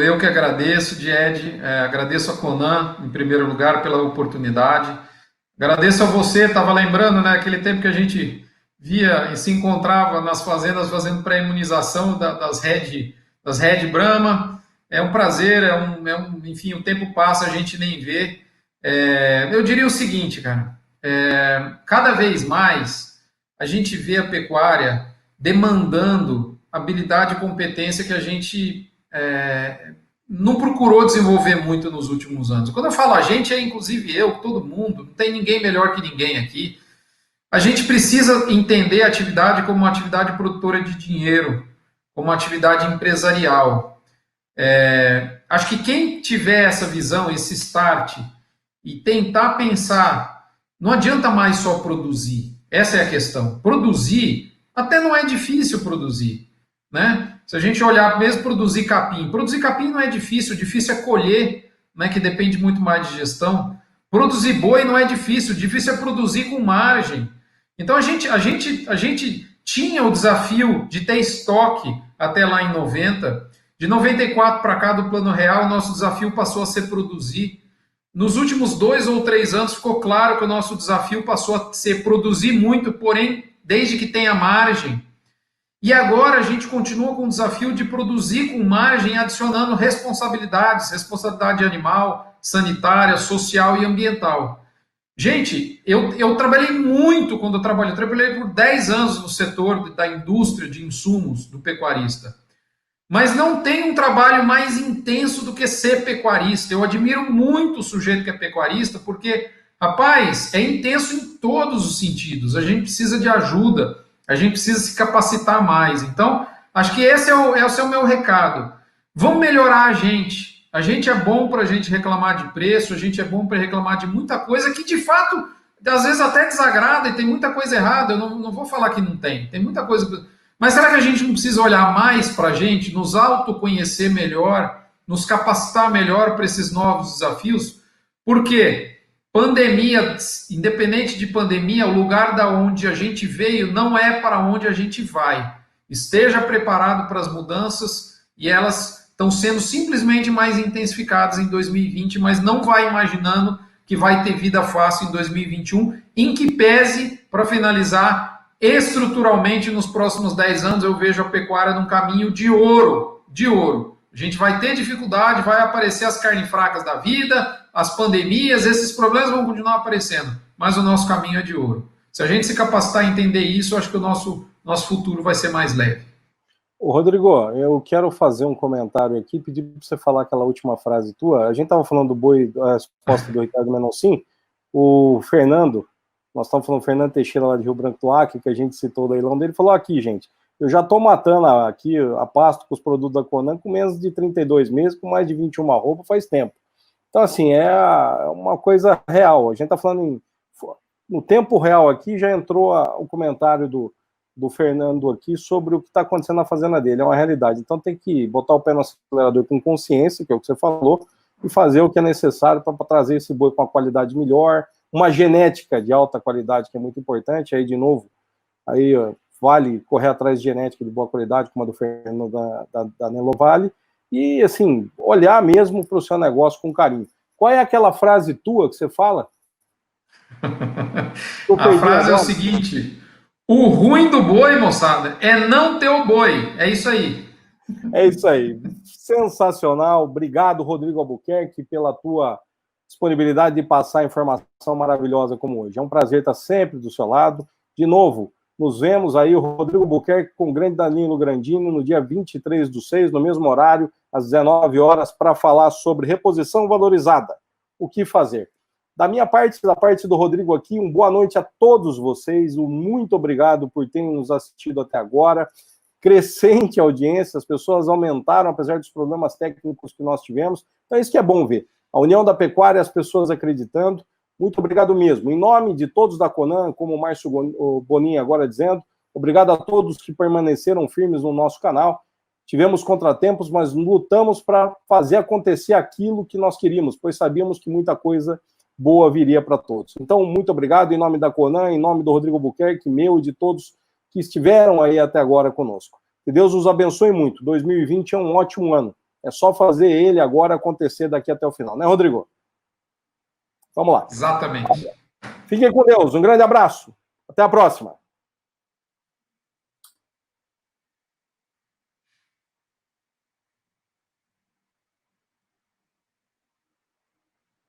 Eu que agradeço, Died, agradeço a Conan, em primeiro lugar, pela oportunidade. Agradeço a você, estava lembrando, né, aquele tempo que a gente via e se encontrava nas fazendas fazendo pré-imunização das Red Brahma. É um prazer, enfim, o tempo passa, a gente nem vê. Eu diria o seguinte, cara, cada vez mais a gente vê a pecuária demandando habilidade e competência que a gente não procurou desenvolver muito nos últimos anos. Quando eu falo a gente, é inclusive eu, todo mundo, não tem ninguém melhor que ninguém aqui. A gente precisa entender a atividade como uma atividade produtora de dinheiro, como uma atividade empresarial. Acho que quem tiver essa visão, esse start, e tentar pensar, não adianta mais só produzir, essa é a questão. Produzir, até não é difícil produzir, né? Se a gente olhar mesmo produzir capim não é difícil, o difícil é colher, né, que depende muito mais de gestão. Produzir boi não é difícil é produzir com margem. Então a gente tinha o desafio de ter estoque até lá em 90, de 94 para cá do Plano Real, o nosso desafio passou a ser produzir. Nos últimos 2 ou 3 anos ficou claro que o nosso desafio passou a ser produzir muito, porém, desde que tenha margem. E agora a gente continua com o desafio de produzir com margem, adicionando responsabilidade animal, sanitária, social e ambiental. Gente, eu trabalhei muito quando eu trabalhei por 10 anos no setor da indústria de insumos do pecuarista. Mas não tem um trabalho mais intenso do que ser pecuarista. Eu admiro muito o sujeito que é pecuarista, porque, rapaz, é intenso em todos os sentidos. A gente precisa de ajuda. A gente precisa se capacitar mais. Então, acho que esse é o meu recado. Vamos melhorar a gente. A gente é bom para a gente reclamar de preço, a gente é bom para reclamar de muita coisa que, de fato, às vezes até desagrada e tem muita coisa errada. Eu não vou falar que não tem. Tem muita coisa. Mas será que a gente não precisa olhar mais para a gente, nos autoconhecer melhor, nos capacitar melhor para esses novos desafios? Por quê? Pandemia, independente de pandemia, o lugar da onde a gente veio não é para onde a gente vai. Esteja preparado para as mudanças e elas estão sendo simplesmente mais intensificadas em 2020, mas não vai imaginando que vai ter vida fácil em 2021, em que pese, para finalizar, estruturalmente nos próximos 10 anos eu vejo a pecuária num caminho de ouro, de ouro. A gente vai ter dificuldade, vai aparecer as carnes fracas da vida, as pandemias, esses problemas vão continuar aparecendo, mas o nosso caminho é de ouro. Se a gente se capacitar a entender isso, eu acho que o nosso futuro vai ser mais leve. Ô, Rodrigo, eu quero fazer um comentário aqui, pedir para você falar aquela última frase tua. A gente estava falando do boi, a resposta do Ricardo Menoncin, o Fernando, nós estamos falando, o Fernando Teixeira lá de Rio Branco do Acre, que a gente citou o leilão dele, falou aqui, gente, eu já estou matando aqui a pasto com os produtos da Conan com menos de 32 meses, com mais de 21 roupas faz tempo. Então, assim, é uma coisa real. A gente está falando no tempo real aqui, já entrou o comentário do Fernando aqui sobre o que está acontecendo na fazenda dele, é uma realidade. Então tem que botar o pé no acelerador com consciência, que é o que você falou, e fazer o que é necessário para trazer esse boi com uma qualidade melhor, uma genética de alta qualidade, que é muito importante. Aí, de novo, aí vale correr atrás de genética de boa qualidade, como a do Fernando da Nelo Vale, e, assim, olhar mesmo para o seu negócio com carinho. Qual é aquela frase tua que você fala? A frase é o seguinte: o ruim do boi, moçada, é não ter o boi. É isso aí. É isso aí. Sensacional. Obrigado, Rodrigo Albuquerque, pela tua disponibilidade de passar informação maravilhosa como hoje. É um prazer estar sempre do seu lado. De novo, nos vemos aí, o Rodrigo Albuquerque com o grande Danilo Grandino, no dia 23/6, no mesmo horário, às 19 horas, para falar sobre reposição valorizada. O que fazer? Da minha parte, da parte do Rodrigo aqui, uma boa noite a todos vocês. Muito obrigado por terem nos assistido até agora. Crescente audiência, as pessoas aumentaram, apesar dos problemas técnicos que nós tivemos. Então, isso que é bom ver. A união da pecuária, as pessoas acreditando. Muito obrigado mesmo. Em nome de todos da Conan, como o Márcio Bonin agora dizendo, obrigado a todos que permaneceram firmes no nosso canal. Tivemos contratempos, mas lutamos para fazer acontecer aquilo que nós queríamos, pois sabíamos que muita coisa boa viria para todos. Então, muito obrigado em nome da Conan, em nome do Rodrigo Albuquerque, meu e de todos que estiveram aí até agora conosco. Que Deus os abençoe muito. 2020 é um ótimo ano. É só fazer ele agora acontecer daqui até o final, né, Rodrigo? Vamos lá. Exatamente. Fiquem com Deus. Um grande abraço. Até a próxima.